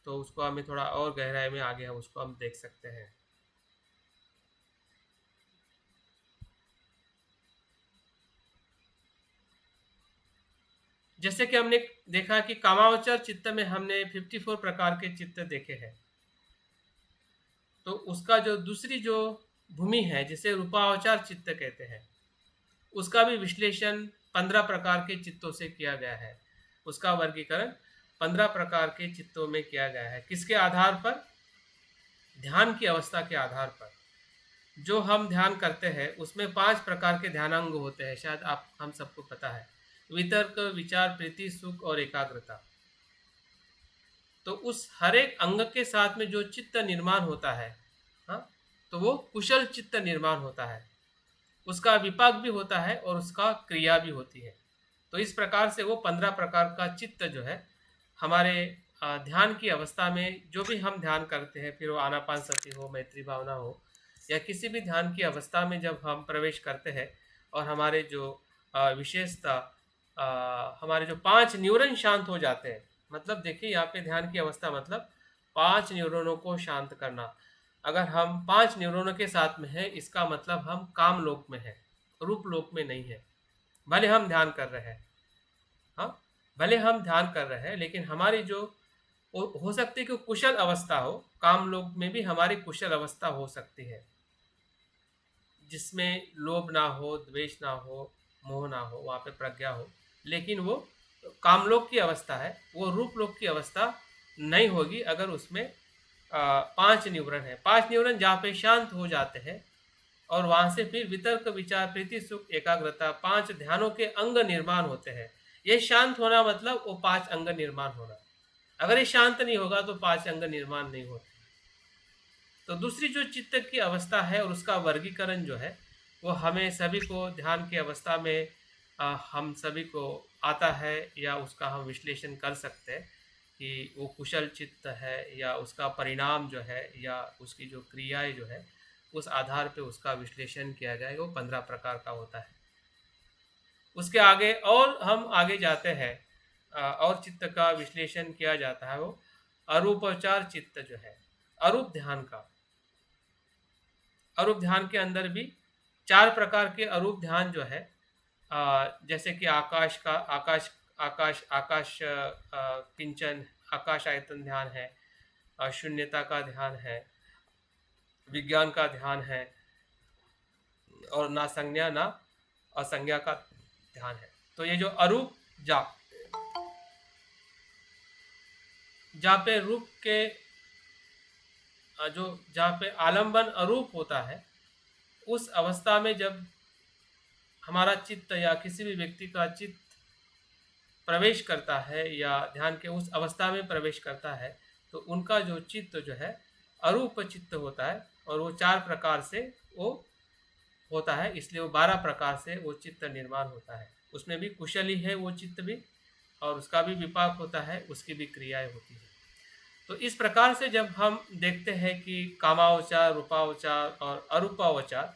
तो उसको हमें थोड़ा और गहराई में आगे हम उसको हम देख सकते हैं। जैसे कि हमने देखा कि कामावचर चित्त में हमने 54 प्रकार के चित्त देखे हैं। तो उसका जो दूसरी जो भूमि है जिसे रूपावचार चित्त कहते हैं, उसका भी विश्लेषण 15 प्रकार के चित्तों से किया गया है। उसका वर्गीकरण 15 प्रकार के चित्तों में किया गया है। किसके आधार पर? ध्यान की अवस्था के आधार पर। जो हम ध्यान करते हैं उसमें 5 प्रकार के ध्यानांग होते हैं, शायद आप हम सबको पता है। वितर्क, विचार, प्रीति, सुख और एकाग्रता। तो उस हर एक अंग के साथ में जो चित्त निर्माण होता है, हाँ, तो वो कुशल चित्त निर्माण होता है। उसका विपाक भी होता है और उसका क्रिया भी होती है। तो इस प्रकार से वो 15 प्रकार का चित्त जो है हमारे ध्यान की अवस्था में जो भी हम ध्यान करते हैं, फिर वो आनापानसति हो, मैत्री भावना हो, या किसी भी ध्यान की अवस्था में जब हम प्रवेश करते हैं और हमारे जो विशेषता हमारे जो 5 न्यूरॉन शांत हो जाते हैं। मतलब देखिए यहाँ पे ध्यान की अवस्था मतलब 5 न्यूरॉनों को शांत करना। अगर हम 5 न्यूरॉनों के साथ में हैं, इसका मतलब हम काम लोक में हैं, रूप लोक में नहीं है। भले हम ध्यान कर रहे हैं, हाँ, भले हम ध्यान कर रहे हैं, लेकिन हमारी जो हो सकती है कि कुशल अवस्था हो, काम लोक में भी हमारी कुशल अवस्था हो सकती है जिसमें लोभ ना हो, द्वेष ना हो, मोह ना हो, वहाँ पे प्रज्ञा हो। लेकिन वो कामलोक की अवस्था है, वो रूप लोक की अवस्था नहीं होगी अगर उसमें 5 न्यूरॉन है। 5 न्यूरॉन जहाँ पे शांत हो जाते हैं और वहाँ से फिर वितर्क, विचार, प्रीति, सुख, एकाग्रता 5 ध्यानों के अंग निर्माण होते हैं। ये शांत होना मतलब वो 5 अंग निर्माण होना। अगर ये शांत नहीं होगा तो 5 अंग निर्माण नहीं होते। तो दूसरी जो चित्त की अवस्था है और उसका वर्गीकरण जो है वो हमें सभी को ध्यान की अवस्था में हम सभी को आता है, या उसका हम विश्लेषण कर सकते हैं कि वो कुशल चित्त है या उसका परिणाम जो है या उसकी जो क्रियाएं जो है उस आधार पे उसका विश्लेषण किया जाएगा। वो 15 प्रकार का होता है। उसके आगे और हम आगे जाते हैं और चित्त का विश्लेषण किया जाता है, वो अरूपोचार चित्त जो है, अरूप ध्यान का। अरूप ध्यान के अंदर भी 4 प्रकार के अरूप ध्यान जो है, जैसे कि आकाश का आकाश किंचन आकाश आयतन ध्यान है, शून्यता का ध्यान है, विज्ञान का ध्यान है, और ना संज्ञा ना असंज्ञा का ध्यान है। तो ये जो अरूप जहाँ पे रूप के जो जहाँ पे आलम्बन अरूप होता है, उस अवस्था में जब हमारा चित्त या किसी भी व्यक्ति का चित्त प्रवेश करता है या ध्यान के उस अवस्था में प्रवेश करता है, तो उनका जो चित्त जो है अरूप चित्त होता है, और वो 4 प्रकार से वो होता है, इसलिए वो 12 प्रकार से वो चित्त निर्माण होता है। उसमें भी कुशली है वो चित्त भी, और उसका भी विपाक होता है, उसकी भी क्रियाएं होती है। तो इस प्रकार से जब हम देखते हैं कि कामावचार, रूपावचार और अरूपावचार,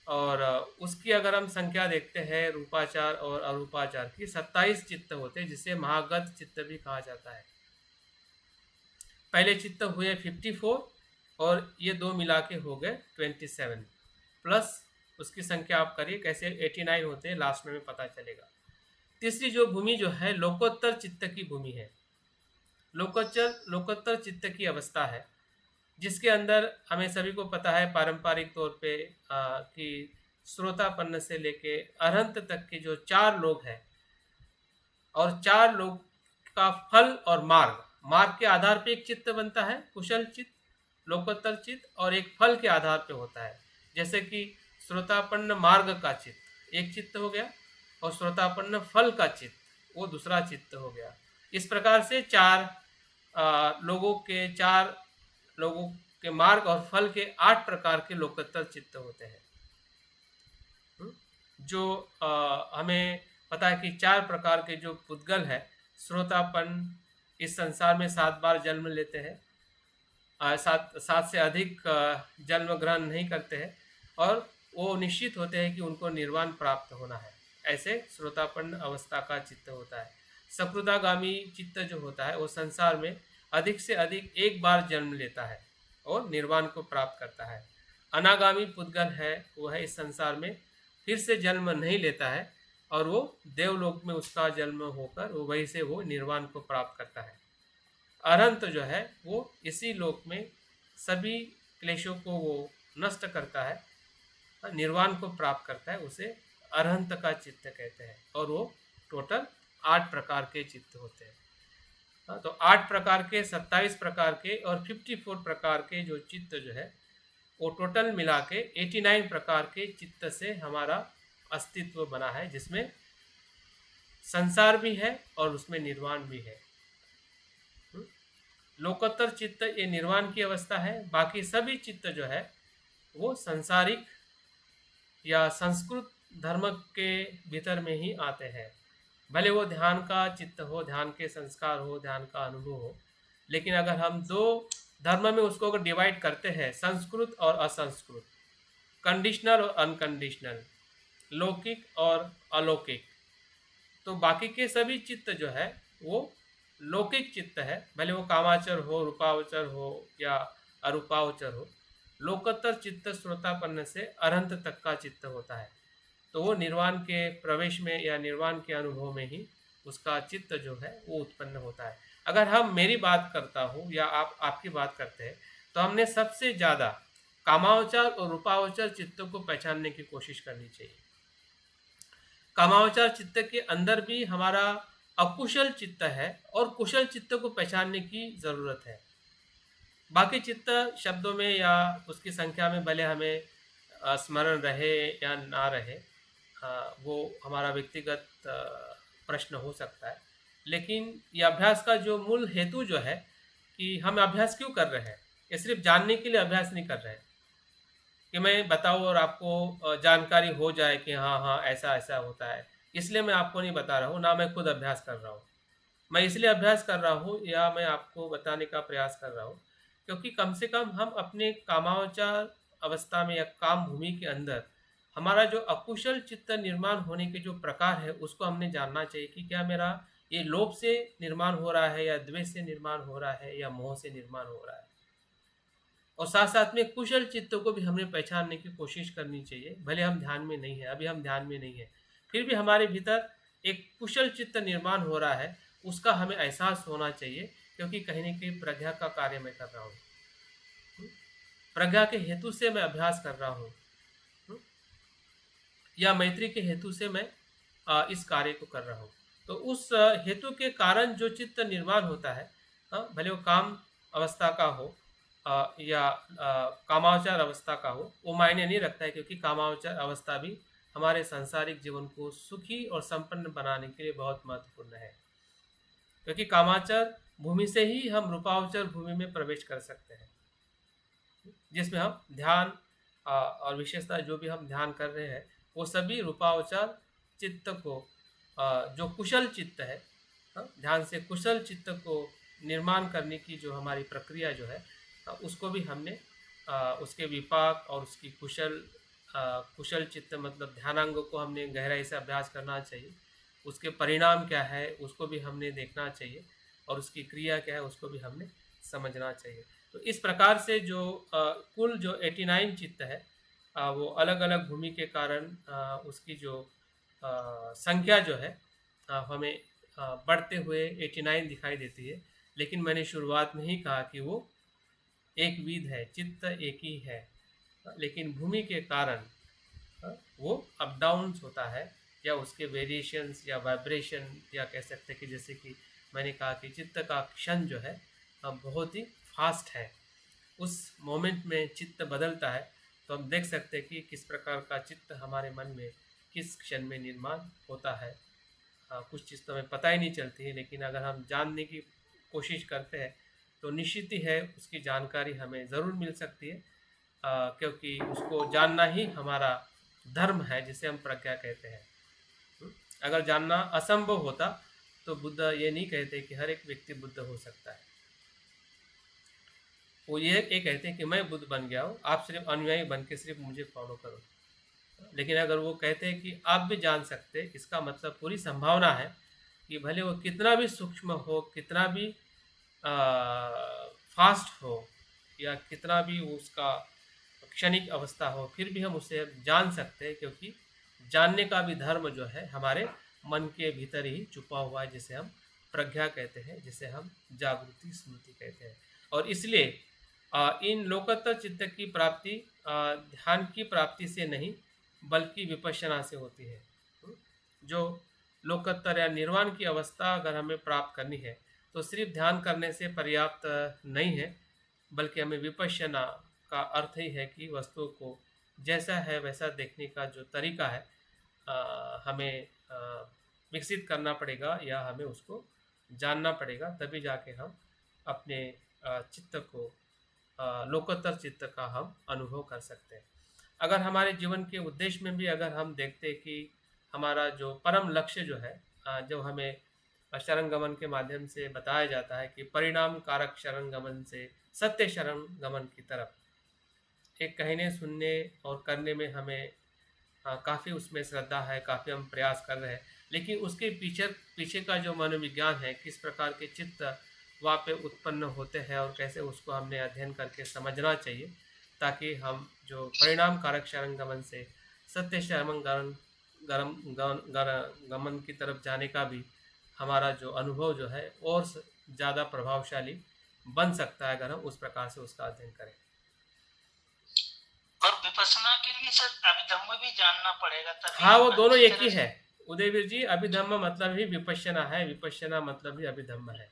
और उसकी अगर हम संख्या देखते हैं रूपाचार और अरूपाचार की, 27 चित्त होते हैं, जिसे महागत चित्त भी कहा जाता है। पहले चित्त हुए 54 और ये दो मिला के हो गए 27 प्लस उसकी संख्या आप करिए कैसे 89 होते हैं लास्ट में पता चलेगा। तीसरी जो भूमि जो है लोकोत्तर चित्त की भूमि है। लोकोत्तर चित्त की अवस्था है जिसके अंदर हमें सभी को पता है पारंपरिक तौर पे कि श्रोतापन्न से लेके अरहंत तक के जो 4 लोग हैं और 4 लोग का फल और मार्ग के आधार पे एक चित्त बनता है, कुशल चित्त, लोकोत्तर चित्त, और एक फल के आधार पे होता है। जैसे कि श्रोतापन्न मार्ग का चित्त एक चित्त हो गया और श्रोतापन्न फल का चित्त वो दूसरा चित्त हो गया। इस प्रकार से 4 लोगों के मार्ग और फल के 8 प्रकार के लोकोत्तर चित्त होते हैं। जो हमें पता है कि 4 प्रकार के जो पुद्गल है श्रोतापन्न इस संसार में 7 बार जन्म लेते हैं, 7 से अधिक जन्म ग्रहण नहीं करते हैं और वो निश्चित होते हैं कि उनको निर्वाण प्राप्त होना है। ऐसे श्रोतापन्न अवस्था का चित्त होता है। सकृदागामी चित्त जो होता है वो संसार में अधिक से अधिक एक बार जन्म लेता है और निर्वाण को प्राप्त करता है। अनागामी पुद्गल है वह इस संसार में फिर से जन्म नहीं लेता है और वो देवलोक में उसका जन्म होकर वो वहीं से वो निर्वाण को प्राप्त करता है। अरहंत जो है वो इसी लोक में सभी क्लेशों को वो नष्ट करता है, निर्वाण को प्राप्त करता है, उसे अरहंत का चित्त कहते हैं। और वो टोटल 8 प्रकार के चित्त होते हैं। तो 8 प्रकार के 27 प्रकार के और 54 प्रकार के जो चित्त जो है वो टोटल मिला के 89 प्रकार के चित्त से हमारा अस्तित्व बना है, जिसमें संसार भी है और उसमें निर्वाण भी है। लोकोत्तर चित्त ये निर्वाण की अवस्था है। बाकी सभी चित्त जो है वो संसारिक या संस्कृत धर्म के भीतर में ही आते हैं। भले वो ध्यान का चित्त हो, ध्यान के संस्कार हो, ध्यान का अनुभव हो, लेकिन अगर हम 2 धर्म में उसको अगर डिवाइड करते हैं, संस्कृत और असंस्कृत, कंडीशनल और अनकंडीशनल, लौकिक और अलौकिक, तो बाकी के सभी चित्त जो है वो लौकिक चित्त है। भले वो कामाचर हो, रूपावचर हो या अरूपावचर हो। लोकोत्तर चित्त श्रोतापन्न से अरहंत तक का चित्त होता है। तो वो निर्वाण के प्रवेश में या निर्वाण के अनुभव में ही उसका चित्त जो है वो उत्पन्न होता है। अगर हम मेरी बात करता हूँ या आप आपकी बात करते हैं तो हमने सबसे ज़्यादा कामावचर और रूपावचर चित्तों को पहचानने की कोशिश करनी चाहिए। कामावचर चित्त के अंदर भी हमारा अकुशल चित्त है और कुशल चित्त को पहचानने की ज़रूरत है। बाकी चित्त शब्दों में या उसकी संख्या में भले हमें स्मरण रहे या ना रहे, वो हमारा व्यक्तिगत प्रश्न हो सकता है, लेकिन ये अभ्यास का जो मूल हेतु जो है कि हम अभ्यास क्यों कर रहे हैं, ये सिर्फ जानने के लिए अभ्यास नहीं कर रहे हैं कि मैं बताऊँ और आपको जानकारी हो जाए कि हाँ ऐसा ऐसा होता है, इसलिए मैं आपको नहीं बता रहा हूँ, ना मैं खुद अभ्यास कर रहा हूँ। मैं इसलिए अभ्यास कर रहा हूँ या मैं आपको बताने का प्रयास कर रहा हूँ क्योंकि कम से कम हम अपने कामावचर अवस्था में या काम भूमि के अंदर हमारा जो अकुशल चित्त निर्माण होने के जो प्रकार है उसको हमने जानना चाहिए कि क्या मेरा ये लोभ से निर्माण हो रहा है या द्वेष से निर्माण हो रहा है या मोह से निर्माण हो रहा है। और साथ साथ में कुशल चित्तों को भी हमने पहचानने की कोशिश करनी चाहिए। भले हम ध्यान में नहीं है, अभी हम ध्यान में नहीं है, फिर भी हमारे भीतर एक कुशल चित्त निर्माण हो रहा है, उसका हमें एहसास होना चाहिए क्योंकि कहीं न कहीं प्रज्ञा का कार्य मैं कर रहा हूँ, प्रज्ञा के हेतु से मैं अभ्यास कर रहा हूँ या मैत्री के हेतु से मैं इस कार्य को कर रहा हूँ। तो उस हेतु के कारण जो चित्त निर्माण होता है, भले वो काम अवस्था का हो या कामावचर अवस्था का हो, वो मायने नहीं रखता है क्योंकि कामावचर अवस्था भी हमारे सांसारिक जीवन को सुखी और संपन्न बनाने के लिए बहुत महत्वपूर्ण है। क्योंकि कामावचर भूमि से ही हम रूपावचर भूमि में प्रवेश कर सकते हैं, जिसमें हम ध्यान और विशेषता जो भी हम ध्यान कर रहे हैं वो सभी रूपावचर चित्त को जो कुशल चित्त है, ध्यान से कुशल चित्त को निर्माण करने की जो हमारी प्रक्रिया जो है उसको भी हमने उसके विपाक और उसकी कुशल चित्त मतलब ध्यानांग को हमने गहराई से अभ्यास करना चाहिए। उसके परिणाम क्या है उसको भी हमने देखना चाहिए और उसकी क्रिया क्या है उसको भी हमने समझना चाहिए। तो इस प्रकार से जो कुल जो 89 चित्त है वो अलग अलग भूमि के कारण उसकी जो संख्या जो है हमें बढ़ते हुए 89 दिखाई देती है। लेकिन मैंने शुरुआत में ही कहा कि वो एक विध है, चित्त एक ही है, लेकिन भूमि के कारण वो अप डाउन्स होता है या उसके वेरिएशंस या वाइब्रेशन, या कह सकते हैं कि जैसे कि मैंने कहा कि चित्त का क्षण जो है बहुत ही फास्ट है। उस मोमेंट में चित्त बदलता है, तो हम देख सकते हैं कि किस प्रकार का चित्त हमारे मन में किस क्षण में निर्माण होता है। कुछ चीज़ तो हमें पता ही नहीं चलती है, लेकिन अगर हम जानने की कोशिश करते हैं तो निश्चित ही है उसकी जानकारी हमें ज़रूर मिल सकती है, क्योंकि उसको जानना ही हमारा धर्म है, जिसे हम प्रज्ञा कहते हैं। अगर जानना असंभव होता तो बुद्ध ये नहीं कहते कि हर एक व्यक्ति बुद्ध हो सकता है। वो ये कहते हैं कि मैं बुद्ध बन गया हूँ, आप सिर्फ अनुयायी बन के सिर्फ मुझे फॉलो करो। लेकिन अगर वो कहते हैं कि आप भी जान सकते, इसका मतलब पूरी संभावना है कि भले वो कितना भी सूक्ष्म हो, कितना भी फास्ट हो, या कितना भी उसका क्षणिक अवस्था हो, फिर भी हम उसे जान सकते हैं, क्योंकि जानने का भी धर्म जो है हमारे मन के भीतर ही छुपा हुआ है, जिसे हम प्रज्ञा कहते हैं, जिसे हम जागृति स्मृति कहते हैं। और इसलिए इन लोकोत्तर चित्त की प्राप्ति ध्यान की प्राप्ति से नहीं बल्कि विपश्यना से होती है। जो लोकोत्तर या निर्वाण की अवस्था अगर हमें प्राप्त करनी है तो सिर्फ ध्यान करने से पर्याप्त नहीं है, बल्कि हमें विपश्यना का अर्थ ही है कि वस्तुओं को जैसा है वैसा देखने का जो तरीका है हमें विकसित करना पड़ेगा, या हमें उसको जानना पड़ेगा, तभी जाके हम अपने चित्त को लोकोत्तर चित्त का हम अनुभव कर सकते हैं। अगर हमारे जीवन के उद्देश्य में भी अगर हम देखते हैं कि हमारा जो परम लक्ष्य जो है, जो हमें शरण गमन के माध्यम से बताया जाता है कि परिणाम कारक शरण गमन से सत्य शरण गमन की तरफ, एक कहने सुनने और करने में हमें काफ़ी उसमें श्रद्धा है, काफ़ी हम प्रयास कर रहे हैं, लेकिन उसके पीछे का जो मनोविज्ञान है, किस प्रकार के चित्त वहाँ पे उत्पन्न होते हैं और कैसे उसको हमने अध्ययन करके समझना चाहिए, ताकि हम जो परिणाम कारक शरण गमन से सत्य शरण गमन की तरफ जाने का भी हमारा जो अनुभव जो है और ज़्यादा प्रभावशाली बन सकता है, अगर हम उस प्रकार से उसका अध्ययन करें। और विपश्यना के लिए सर अभिधम्म भी जानना पड़ेगा तभी। हाँ, वो दोनों एक ही है उदयवीर जी। अभिधम्म मतलब ही विपश्यना है, विपश्यना मतलब ही अभिधम्म है।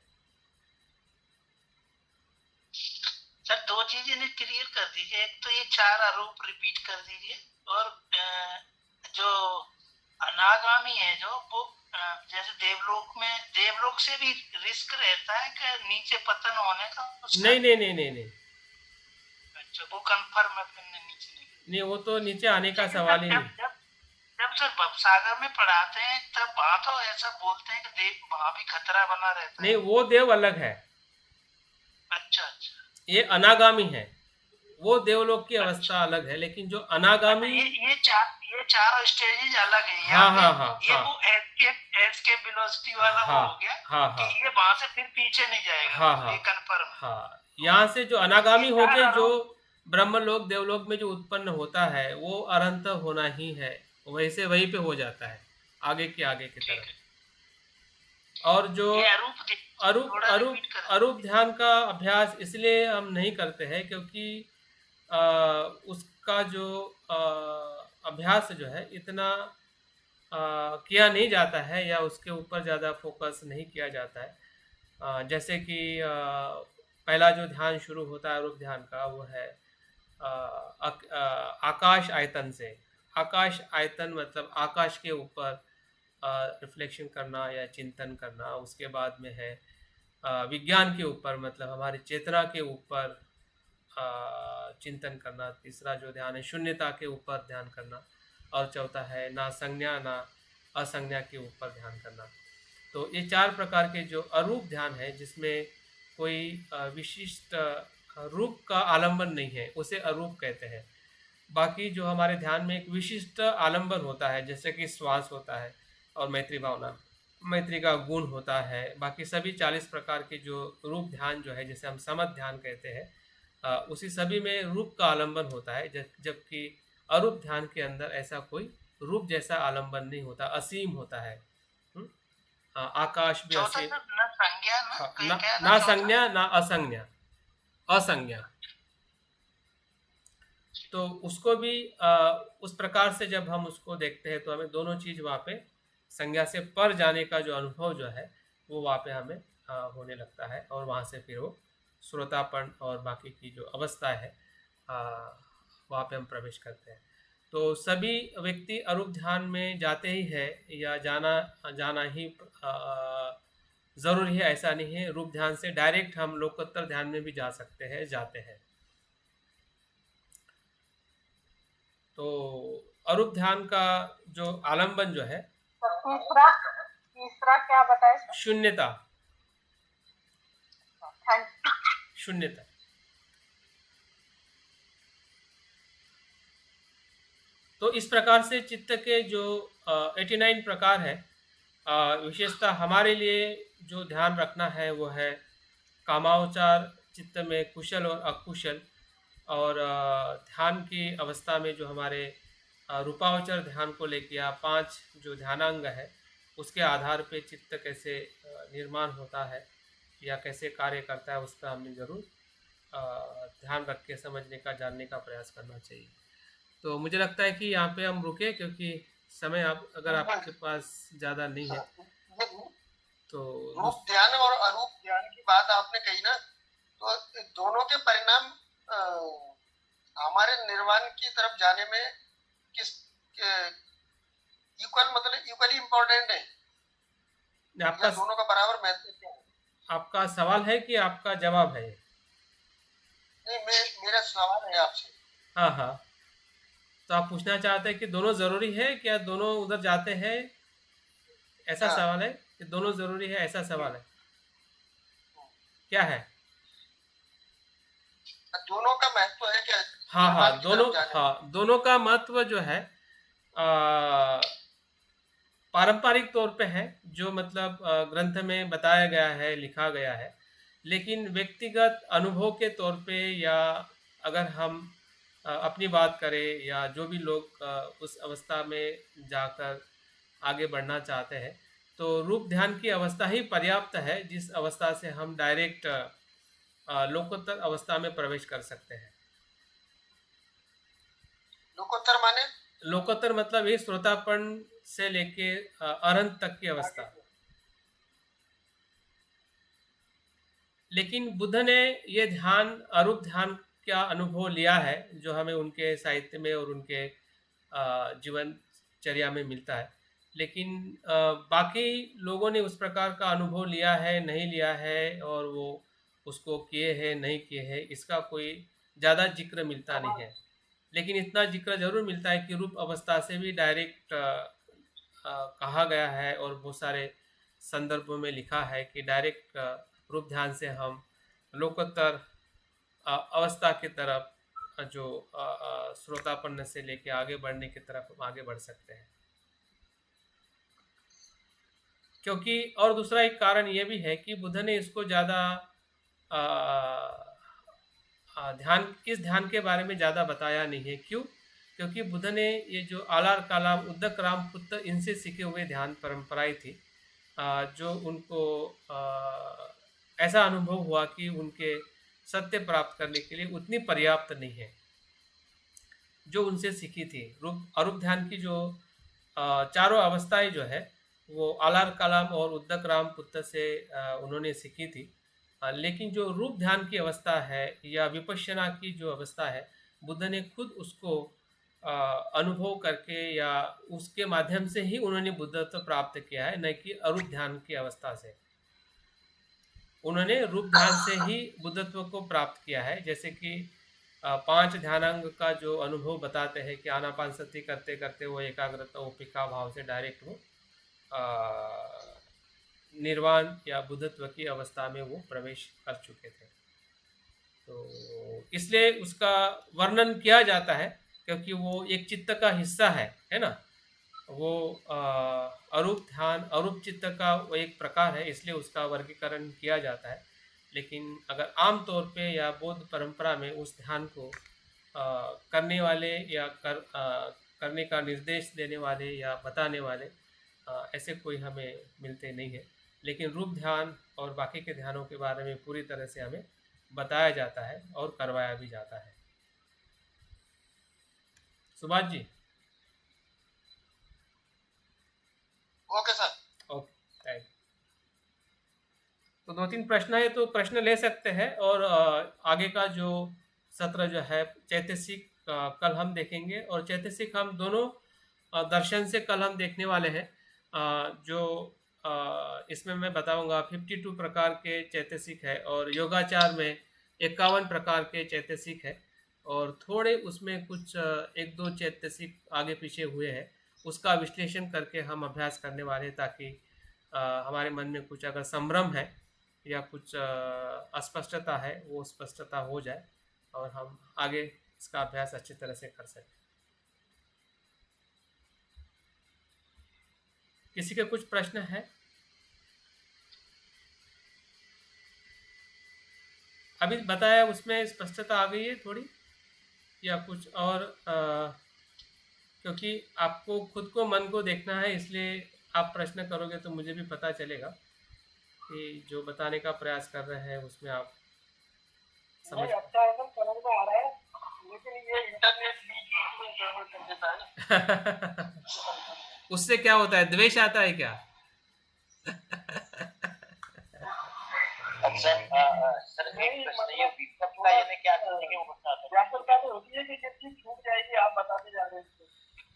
सर दो चीजें ने क्लियर कर दीजिए, एक तो ये 4 आरोप रिपीट कर दीजिए, और जो अनागामी है जो वो जैसे देवलोक से भी रिस्क रहता है कि नीचे पतन होने का? नहीं। अच्छा, वो कंफर्म है, फिर नीचे नहीं, वो तो नीचे आने का सवाल ही नहीं। जब सर भवसागर में पढ़ाते हैं तब वहाँ तो ऐसा बोलते हैं कि देव वहाँ भी खतरा बना रहता है। नहीं, वो देव अलग है। अच्छा, ये अनागामी है, वो देवलोक की अवस्था अलग है, लेकिन जो अनागामी ये चार स्टेजेस अलग है। हाँ। ये वो एस्केप वेलोसिटी वाला वो हो गया कि ये वहां से फिर पीछे नहीं जाएगा। ये कंफर्म। हाँ, यहाँ से जो अनागामी होके जो ब्रह्मलोक देवलोक में जो उत्पन्न होता है वो अनंत होना ही है, वैसे वहीं पे हो जाता है आगे की तरफ। और जो अरूप ध्यान का अभ्यास इसलिए हम नहीं करते हैं क्योंकि उसका जो अभ्यास जो है इतना किया नहीं जाता है, या उसके ऊपर ज़्यादा फोकस नहीं किया जाता है। जैसे कि पहला जो ध्यान शुरू होता है अरूप ध्यान का, वो है आकाश आयतन से। आकाश आयतन मतलब आकाश के ऊपर रिफ्लेक्शन करना या चिंतन करना। उसके बाद में है विज्ञान के ऊपर, मतलब हमारी चेतना के ऊपर चिंतन करना। तीसरा जो ध्यान है शून्यता के ऊपर ध्यान करना, और चौथा है ना संज्ञा ना असंज्ञा के ऊपर ध्यान करना। तो ये 4 प्रकार के जो अरूप ध्यान है, जिसमें कोई विशिष्ट रूप का आलंबन नहीं है, उसे अरूप कहते हैं। बाकी जो हमारे ध्यान में एक विशिष्ट आलंबन होता है, जैसे कि श्वास होता है और मैत्री भावना, मैत्री का गुण होता है। बाकी सभी 40 प्रकार के जो रूप ध्यान जो है, जैसे हम समध ध्यान कहते हैं, उसी सभी में रूप का आलंबन होता है, जबकि अरूप ध्यान के अंदर ऐसा कोई रूप जैसा आलंबन नहीं होता, असीम होता है। आकाश भी चौथा असीम, सर न संज्ञा न हाँ, कहीं ना क्या ना ना चौथा। संज्ञा ना असंज्ञा, असंज्ञा। तो उसको भी उस प्रकार से जब हम उसको देखते हैं तो हमें दोनों चीज वहाँ पे संज्ञा से पर जाने का जो अनुभव जो है वो वहाँ पे हमें होने लगता है, और वहाँ से फिर वो श्रोतापन और बाकी की जो अवस्था है वहाँ पे हम प्रवेश करते हैं। तो सभी व्यक्ति अरूप ध्यान में जाते ही है या जाना ही ज़रूरी है, ऐसा नहीं है। रूप ध्यान से डायरेक्ट हम लोकोत्तर ध्यान में भी जा सकते हैं, जाते हैं। तो अरूप ध्यान का जो आलंबन जो है, तीसरा तीसरा क्या बताए सर? शून्यता, थैंक यू। शून्यता। तो इस प्रकार से चित्त के जो 89 प्रकार है, विशेषता हमारे लिए जो ध्यान रखना है वो है कामावचार चित्त में कुशल और अकुशल, और ध्यान की अवस्था में जो हमारे रूपावचर ध्यान को लेके या 5 जो ध्यानांग है उसके आधार पे चित्त कैसे निर्माण होता है या कैसे कार्य करता है, उस पर हमने ज़रूर ध्यान रख के समझने का, जानने का प्रयास करना चाहिए। तो मुझे लगता है कि यहाँ पे हम रुके, क्योंकि समय अगर आपके पास ज़्यादा नहीं है तो रूप ध्यान और अरूप ध्यान की बात आपने कही ना, तो दोनों के परिणाम हमारे निर्वाण की तरफ जाने में किस इक्वली इम्पोर्टेंट है? आपका दोनों का बराबर महत्व क्या है? आपका सवाल है कि आपका जवाब है? नहीं, मेरा सवाल है आपसे। हाँ हाँ, तो आप पूछना चाहते हैं कि दोनों ज़रूरी है क्या, दोनों उधर जाते हैं, ऐसा सवाल है कि दोनों ज़रूरी है, ऐसा सवाल है क्या है? दोनों का महत्व है क्या? हाँ, दोनों का महत्व जो है पारंपरिक तौर पे है, जो मतलब ग्रंथ में बताया गया है, लिखा गया है। लेकिन व्यक्तिगत अनुभव के तौर पे, या अगर हम अपनी बात करें, या जो भी लोग उस अवस्था में जाकर आगे बढ़ना चाहते हैं, तो रूप ध्यान की अवस्था ही पर्याप्त है, जिस अवस्था से हम डायरेक्ट लोकोत्तर अवस्था में प्रवेश कर सकते हैं। लोकोत्तर माने? लोकोत्तर मतलब ये श्रोतापन से लेके अरंत तक की अवस्था। लेकिन बुद्ध ने ये ध्यान, अरूप ध्यान का अनुभव लिया है, जो हमें उनके साहित्य में और उनके जीवनचर्या में मिलता है। लेकिन बाकी लोगों ने उस प्रकार का अनुभव लिया है, नहीं लिया है, और वो उसको किए हैं, नहीं किए हैं, इसका कोई ज़्यादा जिक्र मिलता नहीं है। लेकिन इतना जिक्र जरूर मिलता है कि रूप अवस्था से भी डायरेक्ट कहा गया है, और बहुत सारे संदर्भों में लिखा है कि डायरेक्ट रूप ध्यान से हम लोकोत्तर अवस्था की तरफ, जो श्रोतापन्न से लेके आगे बढ़ने की तरफ हम आगे बढ़ सकते हैं। क्योंकि और दूसरा एक कारण ये भी है कि बुद्ध ने इसको ज़्यादा इस ध्यान के बारे में ज़्यादा बताया नहीं है। क्यों? क्योंकि बुद्ध ने ये जो आलार कालाम, उद्दक राम पुत्र, इनसे सीखे हुए ध्यान परंपराएं थी, जो उनको ऐसा अनुभव हुआ कि उनके सत्य प्राप्त करने के लिए उतनी पर्याप्त नहीं है, जो उनसे सीखी थी। अरूप ध्यान की जो चारों अवस्थाएं जो है वो आलार कालाम और उद्दक राम पुत्र से उन्होंने सीखी थी। लेकिन जो रूप ध्यान की अवस्था है या विपश्यना की जो अवस्था है, बुद्ध ने खुद उसको अनुभव करके या उसके माध्यम से ही उन्होंने बुद्धत्व प्राप्त किया है, न कि अरूप ध्यान की अवस्था से। उन्होंने रूप ध्यान से ही बुद्धत्व को प्राप्त किया है। जैसे कि 5 ध्यानांग का जो अनुभव बताते हैं कि आनापानसति करते करते वो एकाग्रता, ओपिका भाव से डायरेक्ट वो निर्वाण या बुद्धत्व की अवस्था में वो प्रवेश कर चुके थे। तो इसलिए उसका वर्णन किया जाता है, क्योंकि वो एक चित्त का हिस्सा है ना। वो अरूप ध्यान, अरूप चित्त का वो एक प्रकार है, इसलिए उसका वर्गीकरण किया जाता है। लेकिन अगर आम तौर पे या बौद्ध परंपरा में उस ध्यान को करने वाले या करने का निर्देश देने वाले या बताने वाले ऐसे कोई हमें मिलते नहीं है। लेकिन रूप ध्यान और बाकी के ध्यानों के बारे में पूरी तरह से हमें बताया जाता है और करवाया भी जाता है। Subhash ji. Okay sir. Okay, thank. तो 2-3 प्रश्न है तो प्रश्न ले सकते हैं, और आगे का जो सत्र जो है चैतसिक कल हम देखेंगे, और चैतसिक हम दोनों दर्शन से कल हम देखने वाले हैं। जो इसमें मैं बताऊंगा 52 प्रकार के चैतसिक है, और योगाचार में 51 प्रकार के चैतसिक है, और थोड़े उसमें कुछ 1-2 चैतसिक आगे पीछे हुए हैं, उसका विश्लेषण करके हम अभ्यास करने वाले हैं, ताकि हमारे मन में कुछ अगर संभ्रम है या कुछ अस्पष्टता है वो स्पष्टता हो जाए और हम आगे इसका अभ्यास अच्छी तरह से कर सकें। किसी के कुछ प्रश्न है? अभी बताया उसमें स्पष्टता आ गई है थोड़ी, या कुछ और? क्योंकि आपको खुद को मन को देखना है, इसलिए आप प्रश्न करोगे तो मुझे भी पता चलेगा कि जो बताने का प्रयास कर रहे हैं उसमें आप समझ। अच्छा है सर, समझ में आ रहा है, लेकिन ये इंटरनेट बीच में गड़बड़ कर देता है ना। उससे क्या होता है, द्वेष आता है क्या? अच्छा सर, एक प्रश्न ये विपक्ता यानी क्या चीज है वो बता दो। व्याकुलता तो होती है कि जब चीज छूट जाएगी, आप बताते जा रहे हैं।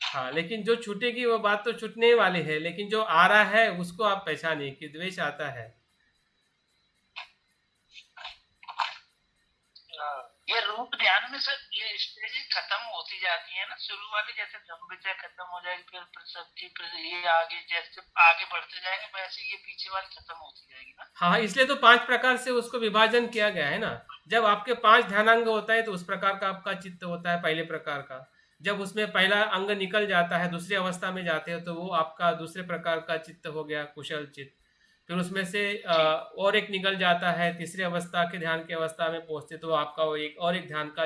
हाँ, लेकिन जो छूटेगी वो बात तो छूटने वाली है, लेकिन जो आ रहा है उसको आप पहचानिए कि द्वेष आता है। ये रूप ध्यान में सर ये स्टेज खत्म होती जाती है ना, शुरू वाली जैसे धम्मविजय खत्म हो जाएगी, फिर प्रसक्ति, फिर ये आगे जैसे आगे बढ़ते जाएंगे वैसे ये पीछे वाली खत्म होती जाएगी ना। हाँ, इसलिए तो 5 प्रकार से उसको विभाजन किया गया है ना। जब आपके 5 ध्यानांग होता है तो उस प्रकार का आपका चित्त होता है पहले प्रकार का। जब उसमें पहला अंग निकल जाता है, दूसरी अवस्था में जाते हो तो वो आपका दूसरे प्रकार का चित्त हो गया, कुशल चित्त। फिर उसमें से और एक निकल जाता है, तीसरी अवस्था के ध्यान की अवस्था में पहुंचते तो आपका वो एक और एक ध्यान का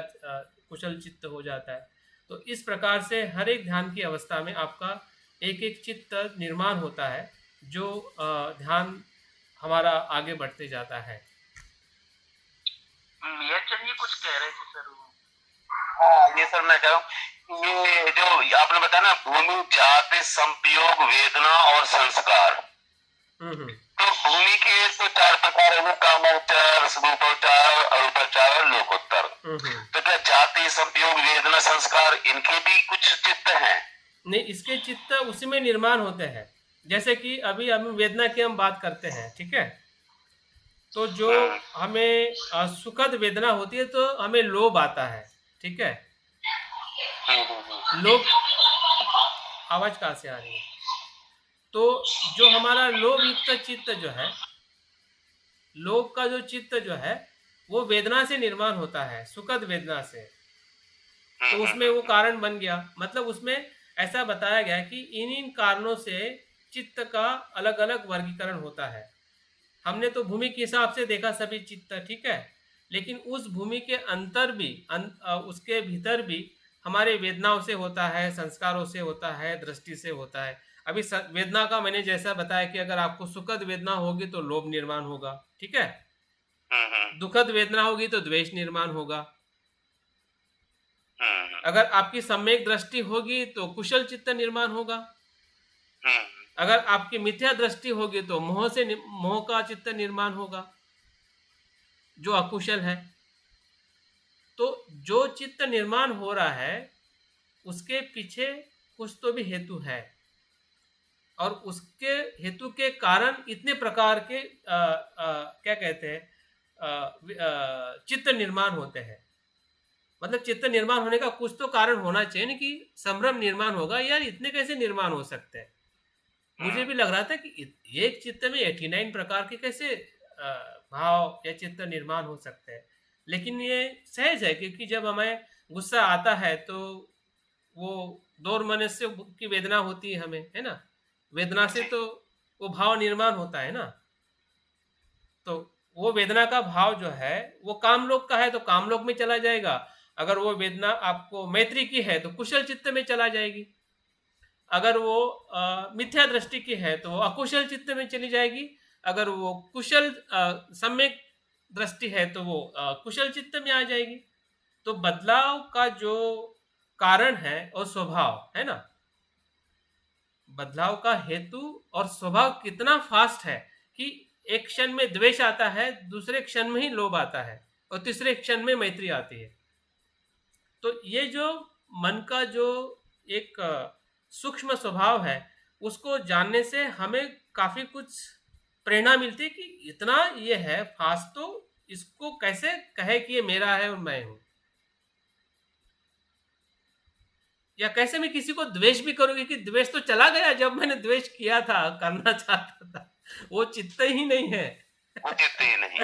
कुशल चित्त हो जाता है। तो इस प्रकार से हर एक ध्यान की अवस्था में आपका एक एक चित्त निर्माण होता है, जो ध्यान हमारा आगे बढ़ते जाता है। ये चलिए कुछ कह रहे थे सर वो। हाँ, ये सर मैं कह रहा हूँ, ये जो आपने बताया ना, भूमि, जाति, संयोग, वेदना और संस्कार। तो भूमि के तो 4 प्रकार है, कामोत्तर, रूपोत्तर, अरूपोत्तर और लोकोत्तर। तो क्या जाति, संयोग, वेदना, संस्कार इनके भी कुछ चित्त हैं? नहीं, इसके चित्त उसी में निर्माण होते हैं। जैसे कि अभी हम वेदना की हम बात करते हैं, ठीक है, तो जो हमें सुखद वेदना होती है तो हमें लोभ आता है, ठीक है। लोभ, आवाज कहाँ से आ रही है? तो जो हमारा लोभ युक्त चित्त जो है, लोभ का जो चित्त जो है वो वेदना से निर्माण होता है, सुखद वेदना से। तो उसमें वो कारण बन गया, मतलब उसमें ऐसा बताया गया कि इन कारणों से चित्त का अलग अलग वर्गीकरण होता है। हमने तो भूमि के हिसाब से देखा सभी चित्त, ठीक है, लेकिन उस भूमि के अंतर भी उसके भीतर भी हमारे वेदनाओं से होता है, संस्कारों से होता है, दृष्टि से होता है। अभी वेदना का मैंने जैसा बताया कि अगर आपको सुखद वेदना होगी तो लोभ निर्माण होगा, ठीक है, दुखद वेदना होगी तो द्वेष निर्माण होगा। अगर आपकी सम्यक दृष्टि होगी तो कुशल चित्त निर्माण होगा। अगर आपकी मिथ्या दृष्टि होगी तो मोह का चित्त निर्माण होगा, जो अकुशल है। तो जो चित्त निर्माण हो रहा है उसके पीछे कुछ तो भी हेतु है, और उसके हेतु के कारण इतने प्रकार के क्या कहते हैं चित्त निर्माण होते हैं। मतलब चित्त निर्माण होने का कुछ तो कारण होना चाहिए ना, कि संभ्रम निर्माण होगा, यार इतने कैसे निर्माण हो सकते हैं। मुझे भी लग रहा था कि एक चित्त में 89 प्रकार के कैसे भाव या चित्त निर्माण हो सकते हैं। लेकिन ये सहज है, क्योंकि जब हमें गुस्सा आता है तो वो दौर्मनस्य की वेदना होती है हमें, है ना, वेदना से तो वो भाव निर्माण होता है ना, तो वो वेदना का भाव जो है वो कामलोक का है तो कामलोक में चला जाएगा, अगर वो वेदना आपको मैत्री की है तो कुशल चित्त में चला जाएगी, अगर वो मिथ्या दृष्टि की है तो वो अकुशल चित्त में चली जाएगी, अगर वो कुशल सम्यक दृष्टि है तो वो कुशल चित्त में आ जाएगी। तो बदलाव का जो कारण है और स्वभाव है ना, बदलाव का हेतु और स्वभाव कितना फास्ट है कि एक क्षण में द्वेष आता है, दूसरे क्षण में ही लोभ आता है और तीसरे क्षण में मैत्री आती है। तो ये जो मन का जो एक सूक्ष्म स्वभाव है उसको जानने से हमें काफी कुछ प्रेरणा मिलती है कि इतना ये है फास्ट, तो इसको कैसे कहे कि ये मेरा है और मैं हूं, या कैसे मैं किसी को द्वेष भी करूंगी कि द्वेष तो चला गया जब मैंने द्वेष किया था, करना चाहता था, वो चित्त ही नहीं है, वो चित्त ही नहीं।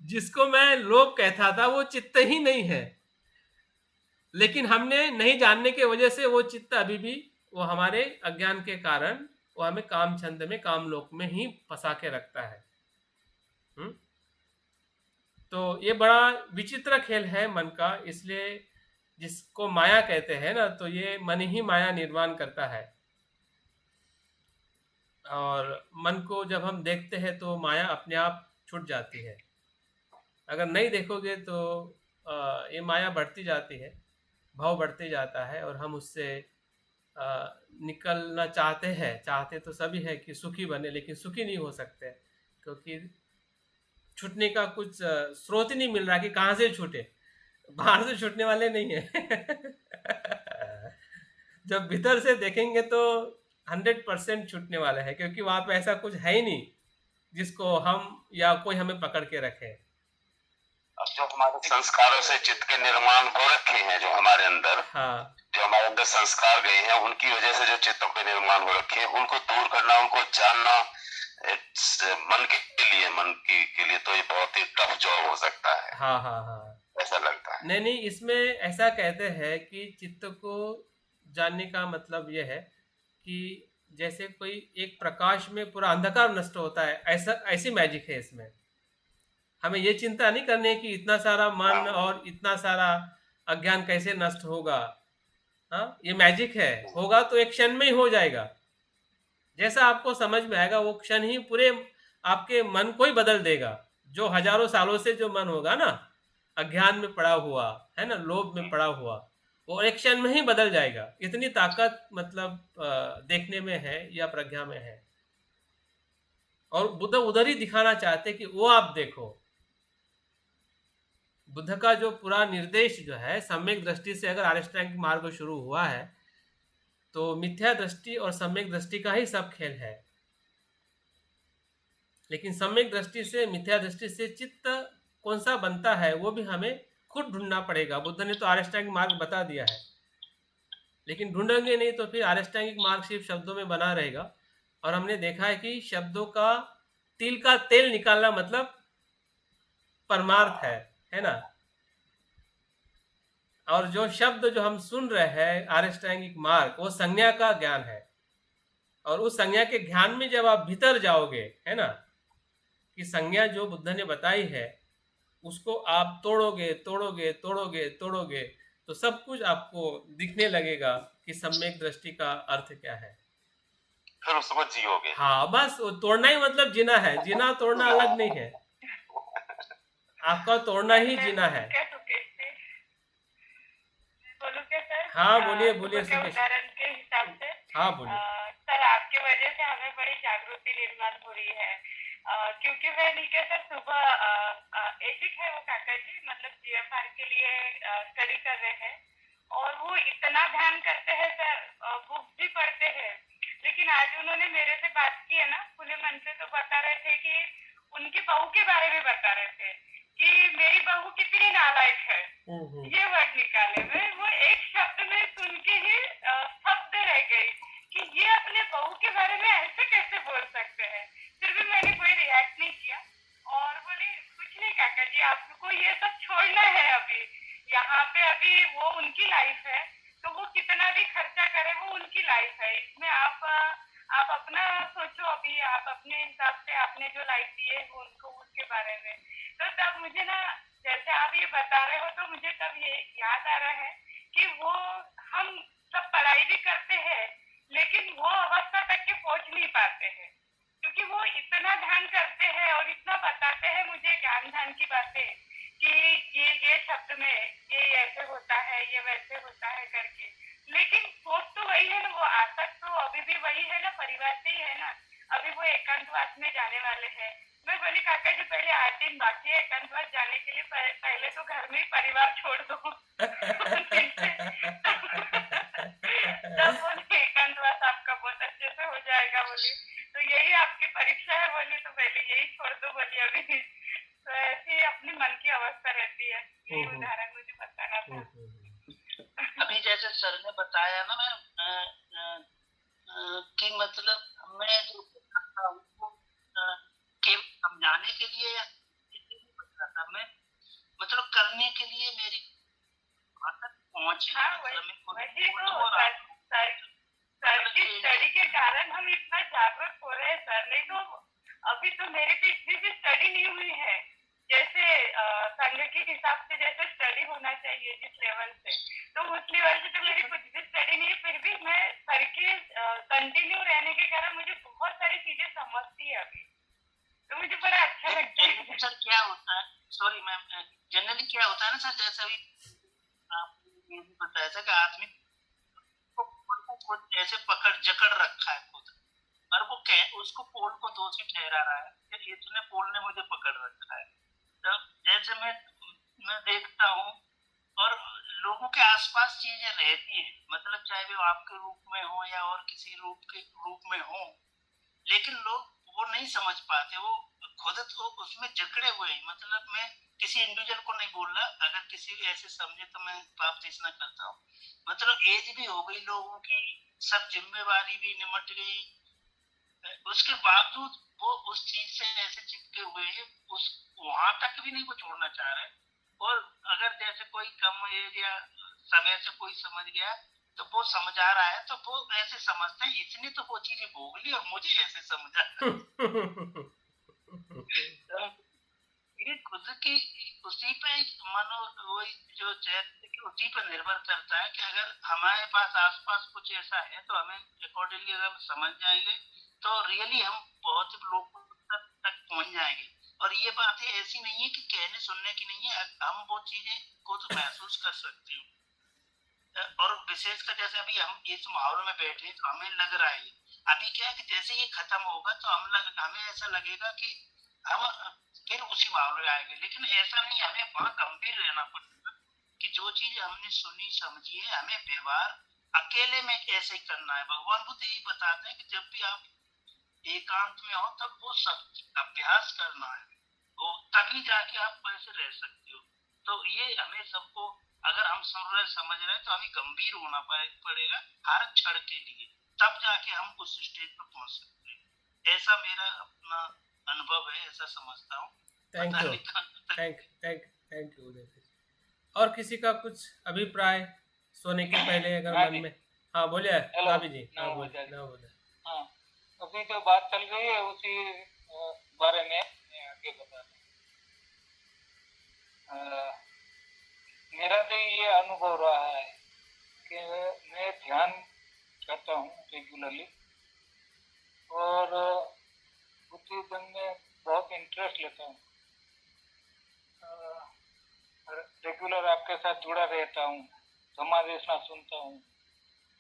जिसको मैं लोभ कहता था वो चित्त ही नहीं है, लेकिन हमने नहीं जानने के वजह से वो चित्त अभी भी वो हमारे अज्ञान के कारण वो हमें काम छंद में काम लोक में ही फंसा के रखता है। तो ये बड़ा विचित्र खेल है मन का, इसलिए जिसको माया कहते हैं ना, तो ये मन ही माया निर्माण करता है। और मन को जब हम देखते हैं तो माया अपने आप छूट जाती है, अगर नहीं देखोगे तो ये माया बढ़ती जाती है, भाव बढ़ते जाता है और हम उससे निकलना चाहते तो सभी है कि सुखी बने, लेकिन सुखी नहीं हो सकते क्योंकि छूटने का कुछ स्रोत नहीं मिल रहा कि कहाँ से छूटे, बाहर से छूटने वाले नहीं है। जब भीतर से देखेंगे तो 100% छूटने वाला है, क्योंकि वहां पे ऐसा कुछ है ही नहीं जिसको हम या कोई हमें पकड़ के रखे। अब जो हमारे संस्कारों से चित्त के निर्माण हो रखे हैं, जो हमारे अंदर, हाँ, जो हमारे अंदर संस्कार गए हैं, उनकी वजह से जो चित्तों के निर्माण हो रखे हैं, उनको दूर करना, उनको जानना मन के लिए तो ये बहुत ही टफ जॉब हो सकता है। हाँ हाँ हाँ, ऐसा लगता है। नहीं, इसमें ऐसा कहते हैं कि चित्त को जानने का मतलब यह है कि जैसे कोई एक प्रकाश में पूरा अंधकार नष्ट होता है, ऐसी मैजिक है इसमें। हमें ये चिंता नहीं करनी है कि इतना सारा मन और इतना सारा अज्ञान कैसे नष्ट होगा। हाँ, ये मैजिक है, होगा तो एक क्षण में ही हो जाएगा, जैसा आपको समझ में आएगा वो क्षण ही पूरे आपके मन को ही बदल देगा। जो हजारों सालों से जो मन होगा ना अज्ञान में पड़ा हुआ है ना, लोभ में पड़ा हुआ, वो एक क्षण में ही बदल जाएगा। इतनी ताकत मतलब देखने में है या प्रज्ञा में है, और बुद्ध उधर ही दिखाना चाहते कि वो आप देखो। बुद्ध का जो पूरा निर्देश जो है सम्यक दृष्टि से, अगर आर्यष्टांगिक मार्ग शुरू हुआ है तो मिथ्या दृष्टि और सम्यक दृष्टि का ही सब खेल है। लेकिन सम्यक दृष्टि से, मिथ्या दृष्टि से चित्त कौन सा बनता है वो भी हमें खुद ढूंढना पड़ेगा। बुद्ध ने तो आर्यष्टांगिक मार्ग बता दिया है, लेकिन ढूंढेंगे नहीं तो फिर आर्यष्टांगिक मार्ग सिर्फ शब्दों में बना रहेगा। और हमने देखा है कि शब्दों का तिल का तेल निकालना मतलब परमार्थ है ना। और जो शब्द जो हम सुन रहे हैं आर्यष्टांगिक मार्ग, वो संज्ञा का ज्ञान है, और उस संज्ञा के ज्ञान में जब आप भीतर जाओगे है ना, कि संज्ञा जो बुद्ध ने बताई है उसको आप तोड़ोगे तोड़ोगे तोड़ोगे तोड़ोगे तो सब कुछ आपको दिखने लगेगा कि सम्यक दृष्टि का अर्थ क्या है, फिर उसको जियोगे। हाँ, बस वो तोड़ना ही मतलब जीना है, जीना तोड़ना अलग नहीं है, आपका तोड़ना ही जीना है। हाँ बोलिए उदाहरण के हिसाब से, हाँ बोलिए। सर आपके वजह से हमें बड़ी जागृति निर्माण हो रही है, क्योंकि वह नीचे सर सुबह एजिक है वो काका जी, मतलब GFR के लिए स्टडी कर रहे हैं, और वो इतना ध्यान करते हैं सर, बुक्स भी पढ़ते हैं। लेकिन आज उन्होंने मेरे से बात की है ना खुले मन से, तो बता रहे थे कि उनकी बहू के बारे में बता रहे थे कि मेरी बहू कितनी नालायक है, ये वर्ड निकाले। मैं वो एक शब्द में सुन के ही स्तब्ध रह गई कि ये अपने बहू के बारे में ऐसे कैसे बोल सकते हैं। फिर भी मैंने कोई रिएक्ट नहीं किया और बोली कुछ नहीं काका जी, आपको ये सब छोड़ना है, अभी यहाँ पे अभी वो उनकी लाइफ है, तो वो कितना भी खर्चा करे वो उनकी लाइफ है, इसमें आप अपना सोचो। अभी आप अपने हिसाब से आपने जो लाइट दिए उनको उसके बारे में। तो तब मुझे ना जैसे आप ये बता रहे हो तो मुझे तब ये याद आ रहा है कि वो हम सब पढ़ाई भी करते हैं लेकिन वो अवस्था तक के पहुंच नहीं पाते हैं क्योंकि वो इतना ध्यान करते हैं और इतना बताते हैं मुझे ज्ञान ध्यान की बातें कि ये शब्द में ये ऐसे होता है ये वैसे होता है करके। लेकिन सोच तो वही है ना, वो आसक्त तो अभी भी वही है ना, परिवार से ही है ना। अभी वो एकांतवास में जाने वाले हैं। मैं बोली काका जी पहले 8 दिन बाकी है एकांतवास जाने के लिए, पहले तो घर में ही परिवार छोड़ दो तब बोली एकांतवास आपका बहुत अच्छे से हो जाएगा बोली। तो यही आपकी परीक्षा है बोली, तो पहले यही छोड़ दो बोली अभी। तो ऐसी अपनी मन की अवस्था रहती है। यही उदाहरण मुझे बताना था। अभी जैसे सर ने बताया ना मैम कि मतलब मैं जो बताता हूँ वो केवल समझाने के लिए नहीं बताता, मैं मतलब करने के लिए मेरी वहाँ तक पहुँच है। हाँ, वही तो सर की स्टडी के कारण हम इतना जागरूक हो रहे हैं सर, नहीं तो अभी तो मेरी तो इतनी भी स्टडी नहीं हुई है जैसे संघ के हिसाब से जैसे स्टडी होना चाहिए जिस लेवल से, तो उस लेवल से तो मेरी कुछ भी स्टडी नहीं है। फिर भी मैं सर के कंटिन्यू रहने के कारण मुझे बहुत सारी चीजें समझती है अभी, तो मुझे बड़ा अच्छा लगता है। सर क्या होता है, सॉरी मैम, जनरली क्या होता है ना सर, जैसे अभी आपने ये भी बताया था कि आदमी को ऐसे पकड़ जकड़ रखा है खुद, और वो उसको पोल को दोषी ठहरा रहा है कि इतने पोल ने मुझे पकड़ रखा है। तो जैसे मैं देखता हूँ और लोगों के आसपास चीजें रहती हैं, मतलब चाहे वो आपके रूप में हो या और किसी रूप में हो, लेकिन लोग वो नहीं समझ पाते, वो खुद तो उसमें जकड़े हुए हैं। मतलब मैं किसी इंडिविजुअल को नहीं बोल रहा, अगर किसी ऐसे समझे तो मैं पाप देशना करता हूँ। मतलब एज भी हो गई लोगों की, सब जिम्मेवारी भी निमट गई, उसके बावजूद वो उस चीज से ऐसे चिपके हुए हैं, उस वहां तक भी नहीं वो छोड़ना चाह रहे। और अगर जैसे कोई कम एज या समय से कोई समझ गया तो वो समझा रहा है, तो वो ऐसे समझते हैं इसने तो वो चीजें भोग ली और मुझे ऐसे समझा ये खुद की उसी पे मनो वही जो चैत्य की उसी पर निर्भर करता है कि अगर हमारे पास आसपास कुछ ऐसा है तो हमें अकॉर्डिंगली अगर हम समझ जाएंगे तो रियली हम बहुत लोगों तक पहुंच जाएंगे। और ये बातें ऐसी नहीं है कि कहने सुनने की नहीं है, हम वो चीजें को तो महसूस कर सकते हैं। और विशेषकर जैसे अभी हम इस माहौल में बैठे तो हमें लग रहा है अभी क्या है कि जैसे ये खत्म होगा तो हमें ऐसा लगेगा कि हम फिर उसी माहौल में आएंगे, लेकिन ऐसा नहीं, हमें वहां गंभीर रहना पड़ेगा कि जो चीज हमने सुनी समझी है हमें व्यवहार अकेले में कैसे ही करना है। भगवान बुद्ध यही बताते हैं कि जब भी आप एकांत में हो तब वो सब अभ्यास करना है, वो तभी जाके आप वैसे रह सकते हो। तो ये हमें सबको अगर हम सुन रहे समझ रहे तो हमें गंभीर होना पड़ेगा हर क्षण के लिए, तब जाके हम उस स्टेज पर पहुंच सकते हैं। ऐसा मेरा अपना अनुभव है, ऐसा समझता हूँ। थैंक यू उदय। और किसी का कुछ अभिप्राय सोने के पहले अगर मन में? हाँ बोलिए भाभी जी। हाँ बोले। हाँ, अभी जो बात चल रही है उसी बारे में मैं आगे बता दूं। मेरा भी ये अनुभव रहा है कि मैं ध्यान करता हूँ रेगुलरली और बुद्धिज्म में बहुत इंटरेस्ट लेता हूँ, रेगुलर आपके साथ जुड़ा रहता हूँ, समावेशना सुनता हूँ।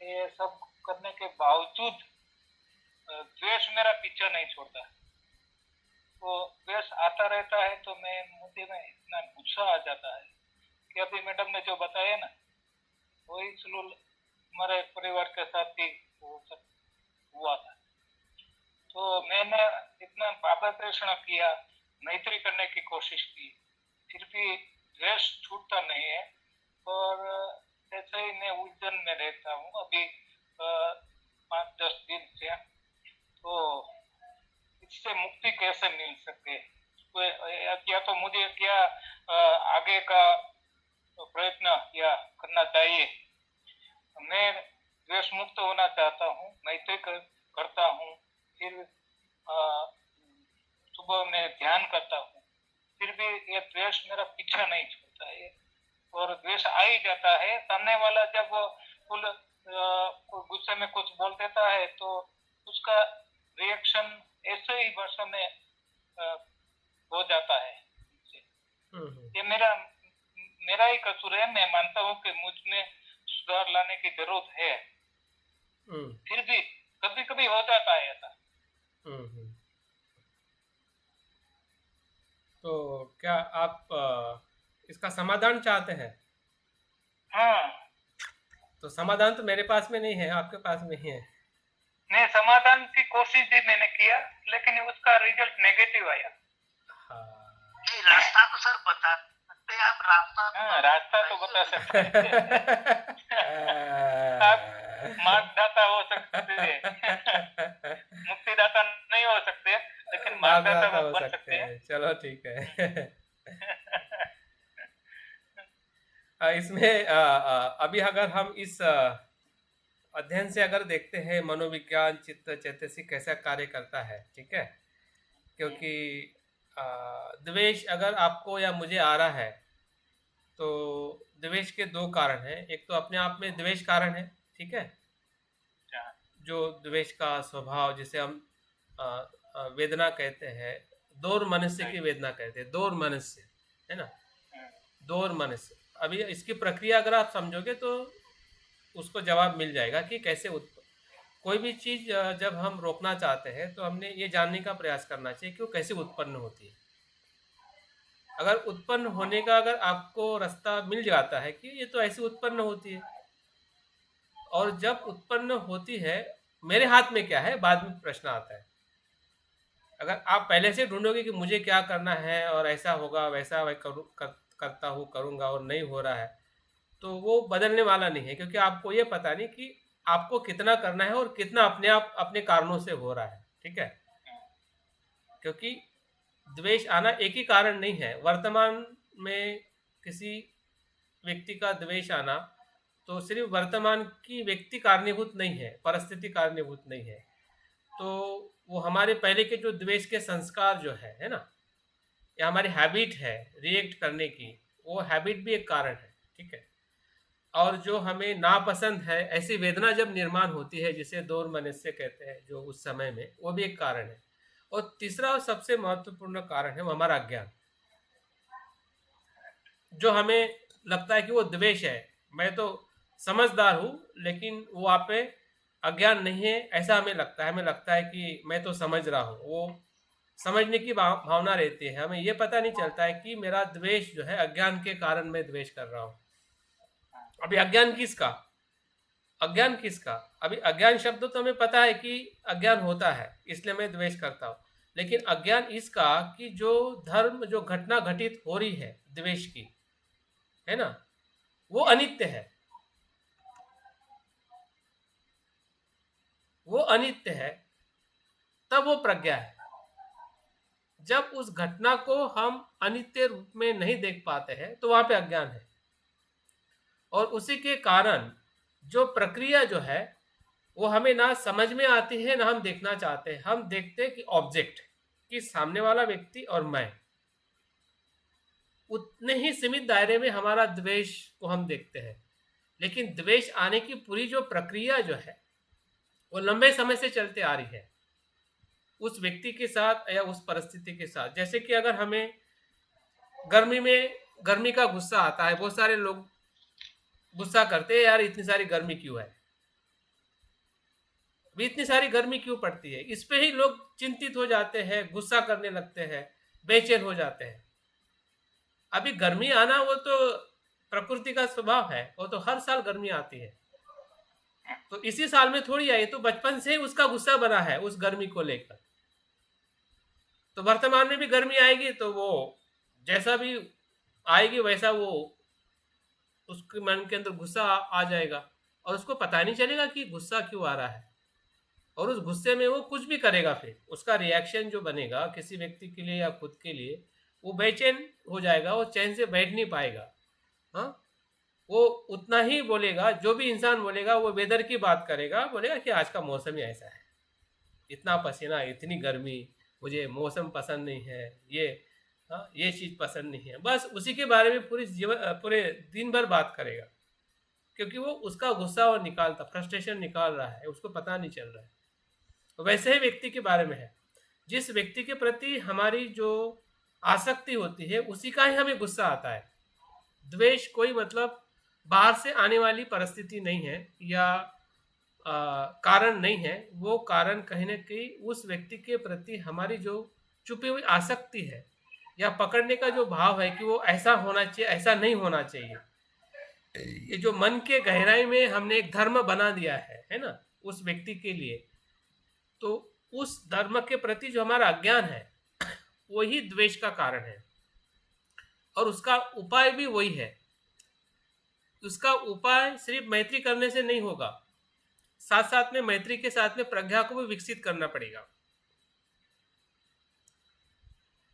ये सब करने के बावजूद द्वेष मेरा पीछा नहीं छोड़ता। तो द्वेष आता रहता है तो मुझे में इतना गुस्सा आ जाता है कि अभी मैडम ने जो बताया ना वही स्लूल हमारे परिवार के साथ ही वो सब हुआ था। तो मैंने इतना बाबा प्रेषण किया, मैत्री करने की कोशिश की, फिर भी द्वेष छूटता नहीं है। और ऐसे ही मैं उलझन में रहता हूँ अभी 5-10 दिन से। तो इससे मुक्ति कैसे मिल सके, या तो मुझे क्या आगे का प्रयत्न या करना चाहिए? मैं द्वेष मुक्त होना चाहता हूँ, मैत्री करता हूँ, फिर सुबह द्वेष मेरा पीछा नहीं छोड़ता है, और द्वेष आ ही जाता है। सामने वाला जब फुल गुस्से में कुछ बोल देता है तो उसका रिएक्शन ऐसे ही भाषा में हो जाता है। ये मेरा ही कसूर है। मैं मानता हूँ कि मुझ में सुधार लाने की जरूरत है, फिर भी कभी कभी हो जाता है ऐसा। तो क्या आप इसका समाधान चाहते हैं? हाँ, तो समाधान तो मेरे पास में नहीं है, आपके पास में ही है। नहीं, समाधान की कोशिश भी मैंने किया, लेकिन उसका रिजल्ट नेगेटिव आया। नहीं, रास्ता तो सर बता सकते हैं आप, रास्ता तो बता सकते हैं। आप मार्गदाता हो सकते हैं, मुक्तिदाता नहीं हो सकते, लेकिन मार्गदाता बन सकते हैं। चलो ठीक है। इसमें अभी अगर हम इस अध्ययन से अगर देखते हैं मनोविज्ञान, चित्त, चैतसिक कैसा कार्य करता है, ठीक है, क्योंकि द्वेष अगर आपको या मुझे आ रहा है तो द्वेष के दो कारण हैं। एक तो अपने आप में द्वेष कारण है, ठीक है, जो द्वेष का स्वभाव जिसे हम वेदना कहते हैं, दौर मनुष्य की वेदना कहते हैं, दौर मनुष्य है ना, दौर मनुष्य। अभी इसकी प्रक्रिया अगर आप समझोगे तो उसको जवाब मिल जाएगा कि कैसे कोई भी चीज़ जब हम रोकना चाहते हैं तो हमने ये जानने का प्रयास करना चाहिए कि वो कैसे उत्पन्न होती है। अगर उत्पन्न होने का अगर आपको रास्ता मिल जाता है कि ये तो ऐसे उत्पन्न होती है, और जब उत्पन्न होती है मेरे हाथ में क्या है, बाद में प्रश्न आता है। अगर आप पहले से ढूंढोगे कि मुझे क्या करना है और ऐसा होगा वैसा मैं करता हूँ, करूँगा और नहीं हो रहा है, तो वो बदलने वाला नहीं है, क्योंकि आपको ये पता नहीं कि आपको कितना करना है और कितना अपने आप अपने कारणों से हो रहा है, ठीक है। क्योंकि द्वेष आना एक ही कारण नहीं है। वर्तमान में किसी व्यक्ति का द्वेष आना तो सिर्फ वर्तमान की व्यक्ति कारणीभूत नहीं है, परिस्थिति कारणीभूत नहीं है, तो वो हमारे पहले के जो द्वेष के संस्कार जो है ना, या हमारी हैबिट है रिएक्ट करने की, वो हैबिट भी एक कारण है, ठीक है। और जो हमें नापसंद है, ऐसी वेदना जब निर्माण होती है जिसे दौर मनुष्य कहते हैं, जो उस समय में, वो भी एक कारण है। और तीसरा और सबसे महत्वपूर्ण कारण है वो हमारा अज्ञान, जो हमें लगता है कि वो द्वेष है, मैं तो समझदार हूँ, लेकिन वो आप पे अज्ञान नहीं है, ऐसा हमें लगता है। हमें लगता है कि मैं तो समझ रहा हूँ, वो समझने की भावना रहती है। हमें ये पता नहीं चलता है कि मेरा द्वेष जो है अज्ञान के कारण मैं द्वेष कर रहा हूँ। अभी अज्ञान किसका, अज्ञान किसका? अभी अज्ञान शब्द तो हमें पता है कि अज्ञान होता है, इसलिए मैं द्वेष करता हूँ, लेकिन अज्ञान इसका कि जो धर्म, जो घटना घटित हो रही है द्वेष की, है ना, वो अनित्य है, वो अनित्य है, तब वो प्रज्ञा है। जब उस घटना को हम अनित्य रूप में नहीं देख पाते हैं तो वहां पे अज्ञान है। और उसी के कारण जो प्रक्रिया जो है वो हमें ना समझ में आती है, ना हम देखना चाहते हैं। हम देखते हैं कि ऑब्जेक्ट, कि सामने वाला व्यक्ति और मैं, उतने ही सीमित दायरे में हमारा द्वेष को हम देखते हैं। लेकिन द्वेष आने की पूरी जो प्रक्रिया जो है वो लंबे समय से चलते आ रही है उस व्यक्ति के साथ या उस परिस्थिति के साथ। जैसे कि अगर हमें गर्मी में गर्मी का गुस्सा आता है, बहुत सारे लोग गुस्सा करते हैं, यार इतनी सारी गर्मी क्यों है, भी इतनी सारी गर्मी क्यों पड़ती है, इस पे ही लोग चिंतित हो जाते हैं, गुस्सा करने लगते हैं, बेचैन हो जाते हैं। अभी गर्मी आना वो तो प्रकृति का स्वभाव है, वो तो हर साल गर्मी आती है, तो इसी साल में थोड़ी आई, तो बचपन से ही उसका गुस्सा बना है उस गर्मी को लेकर। तो वर्तमान में भी गर्मी आएगी तो वो जैसा भी आएगी वैसा वो उसके मन के अंदर गुस्सा आ जाएगा, और उसको पता नहीं चलेगा कि गुस्सा क्यों आ रहा है, और उस गुस्से में वो कुछ भी करेगा। फिर उसका रिएक्शन जो बनेगा किसी व्यक्ति के लिए या खुद के लिए, वो बेचैन हो जाएगा, वो चैन से बैठ नहीं पाएगा। हाँ, वो उतना ही बोलेगा, जो भी इंसान बोलेगा वो वेदर की बात करेगा, बोलेगा कि आज का मौसम ही ऐसा है, इतना पसीना, इतनी गर्मी, मुझे मौसम पसंद नहीं है, ये हाँ, ये चीज़ पसंद नहीं है, बस उसी के बारे में पूरे दिन भर बात करेगा, क्योंकि वो उसका गुस्सा और निकालता, फ्रस्ट्रेशन निकाल रहा है, उसको पता नहीं चल रहा है। तो वैसे ही व्यक्ति के बारे में है, जिस व्यक्ति के प्रति हमारी जो आसक्ति होती है उसी का ही हमें गुस्सा आता है। द्वेष कोई मतलब बाहर से आने वाली परिस्थिति नहीं है या कारण नहीं है, वो कारण कहीं ना कहीं उस व्यक्ति के प्रति हमारी जो छुपी हुई आसक्ति है या पकड़ने का जो भाव है कि वो ऐसा होना चाहिए, ऐसा नहीं होना चाहिए, ये जो मन के गहराई में हमने एक धर्म बना दिया है ना, उस व्यक्ति के लिए, तो उस धर्म के प्रति जो हमारा अज्ञान है वही द्वेष का कारण है, और उसका उपाय भी वही है। उसका उपाय सिर्फ मैत्री करने से नहीं होगा, साथ साथ में मैत्री के साथ में प्रज्ञा को भी विकसित करना पड़ेगा।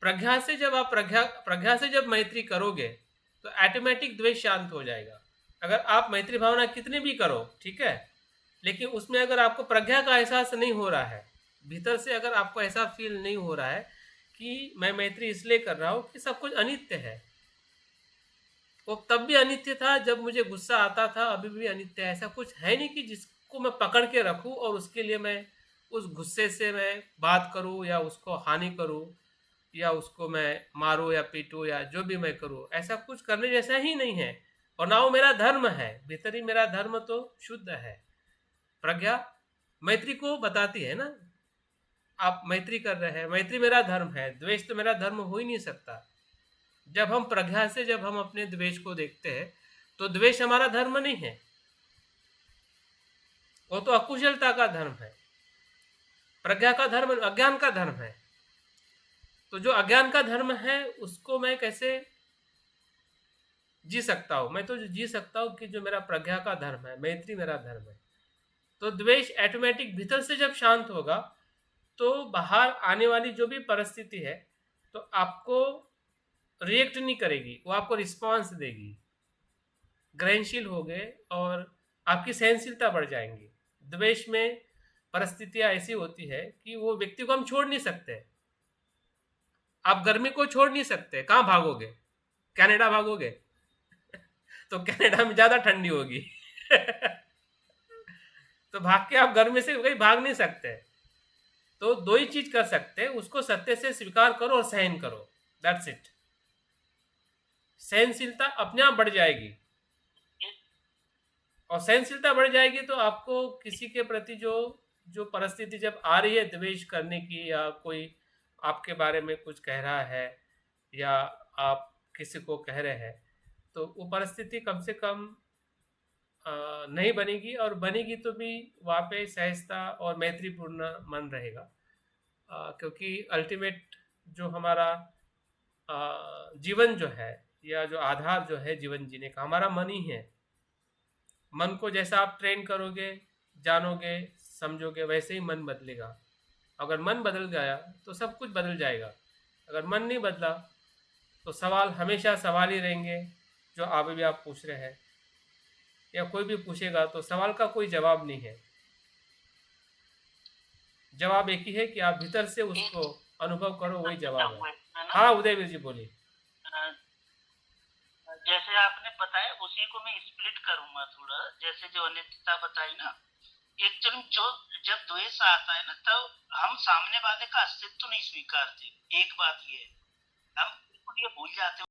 प्रज्ञा से जब आप प्रज्ञा से जब मैत्री करोगे तो ऑटोमेटिक द्वेष शांत हो जाएगा। अगर आप मैत्री भावना कितनी भी करो, ठीक है, लेकिन उसमें अगर आपको प्रज्ञा का एहसास नहीं हो रहा है, भीतर से अगर आपको ऐसा फील नहीं हो रहा है कि मैं मैत्री इसलिए कर रहा हूँ कि सब कुछ अनित्य है, वो तब भी अनित्य था जब मुझे गुस्सा आता था, अभी भी अनित्य है, ऐसा कुछ है नहीं कि जिसको मैं पकड़ के रखूं और उसके लिए मैं उस गुस्से से मैं बात करूं या उसको हानि करूं या उसको मैं मारूं या पीटूं या जो भी मैं करूं, ऐसा कुछ करने जैसा ही नहीं है। और ना वो मेरा धर्म है, भीतर ही मेरा धर्म तो शुद्ध है। प्रज्ञा मैत्री को बताती है ना, आप मैत्री कर रहे हैं, मैत्री मेरा धर्म है, द्वेष तो मेरा धर्म हो ही नहीं सकता। जब हम प्रज्ञा से जब हम अपने द्वेष को देखते हैं तो द्वेष हमारा धर्म नहीं है, वो तो अकुशलता का धर्म है। प्रज्ञा का धर्म अज्ञान का धर्म है। तो जो अज्ञान का धर्म है उसको मैं कैसे जी सकता हूं? मैं तो जी सकता हूं कि जो मेरा प्रज्ञा का धर्म है, मैत्री मेरा धर्म है। तो द्वेष ऑटोमेटिक भीतर से जब शांत होगा तो बाहर आने वाली जो भी परिस्थिति है तो आपको रिएक्ट नहीं करेगी, वो आपको रिस्पॉन्स देगी, ग्रहणशील हो गए और आपकी सहनशीलता बढ़ जाएंगी। द्वेष में परिस्थितियां ऐसी होती है कि वो व्यक्ति को हम छोड़ नहीं सकते। आप गर्मी को छोड़ नहीं सकते, कहाँ भागोगे? कनाडा भागोगे? तो कनाडा में ज्यादा ठंडी होगी तो भाग के आप गर्मी से कहीं भाग नहीं सकते। तो दो ही चीज कर सकते हैं, उसको सत्य से स्वीकार करो और सहन करो, दैट्स इट। सहनशीलता अपने आप बढ़ जाएगी, और सहनशीलता बढ़ जाएगी तो आपको किसी के प्रति जो परिस्थिति जब आ रही है द्वेष करने की, या कोई आपके बारे में कुछ कह रहा है या आप किसी को कह रहे हैं, तो वो परिस्थिति कम से कम नहीं बनेगी, और बनेगी तो भी वहाँ पे सहजता और मैत्रीपूर्ण मन रहेगा। क्योंकि अल्टीमेट जो हमारा जीवन जो है या जो आधार जो है जीवन जीने का, हमारा मन ही है। मन को जैसा आप ट्रेन करोगे, जानोगे, समझोगे, वैसे ही मन बदलेगा। अगर मन बदल गया तो सब कुछ बदल जाएगा। अगर मन नहीं बदला तो सवाल हमेशा सवाल ही रहेंगे जो अभी भी आप पूछ रहे हैं, या कोई भी पूछेगा तो सवाल का कोई जवाब नहीं है। जवाब एक ही है कि आप भीतर से उसको अनुभव करो, वही जवाब है। हाँ उदयवीर जी बोलिए। जैसे आपने बताया उसी को मैं स्प्लिट करूंगा थोड़ा। जैसे जो अनित्यता बताई ना, एक्चुअली जो जब द्वेष आता है ना तब हम सामने वाले का अस्तित्व नहीं स्वीकारते। एक बात ये है, हम ये भूल जाते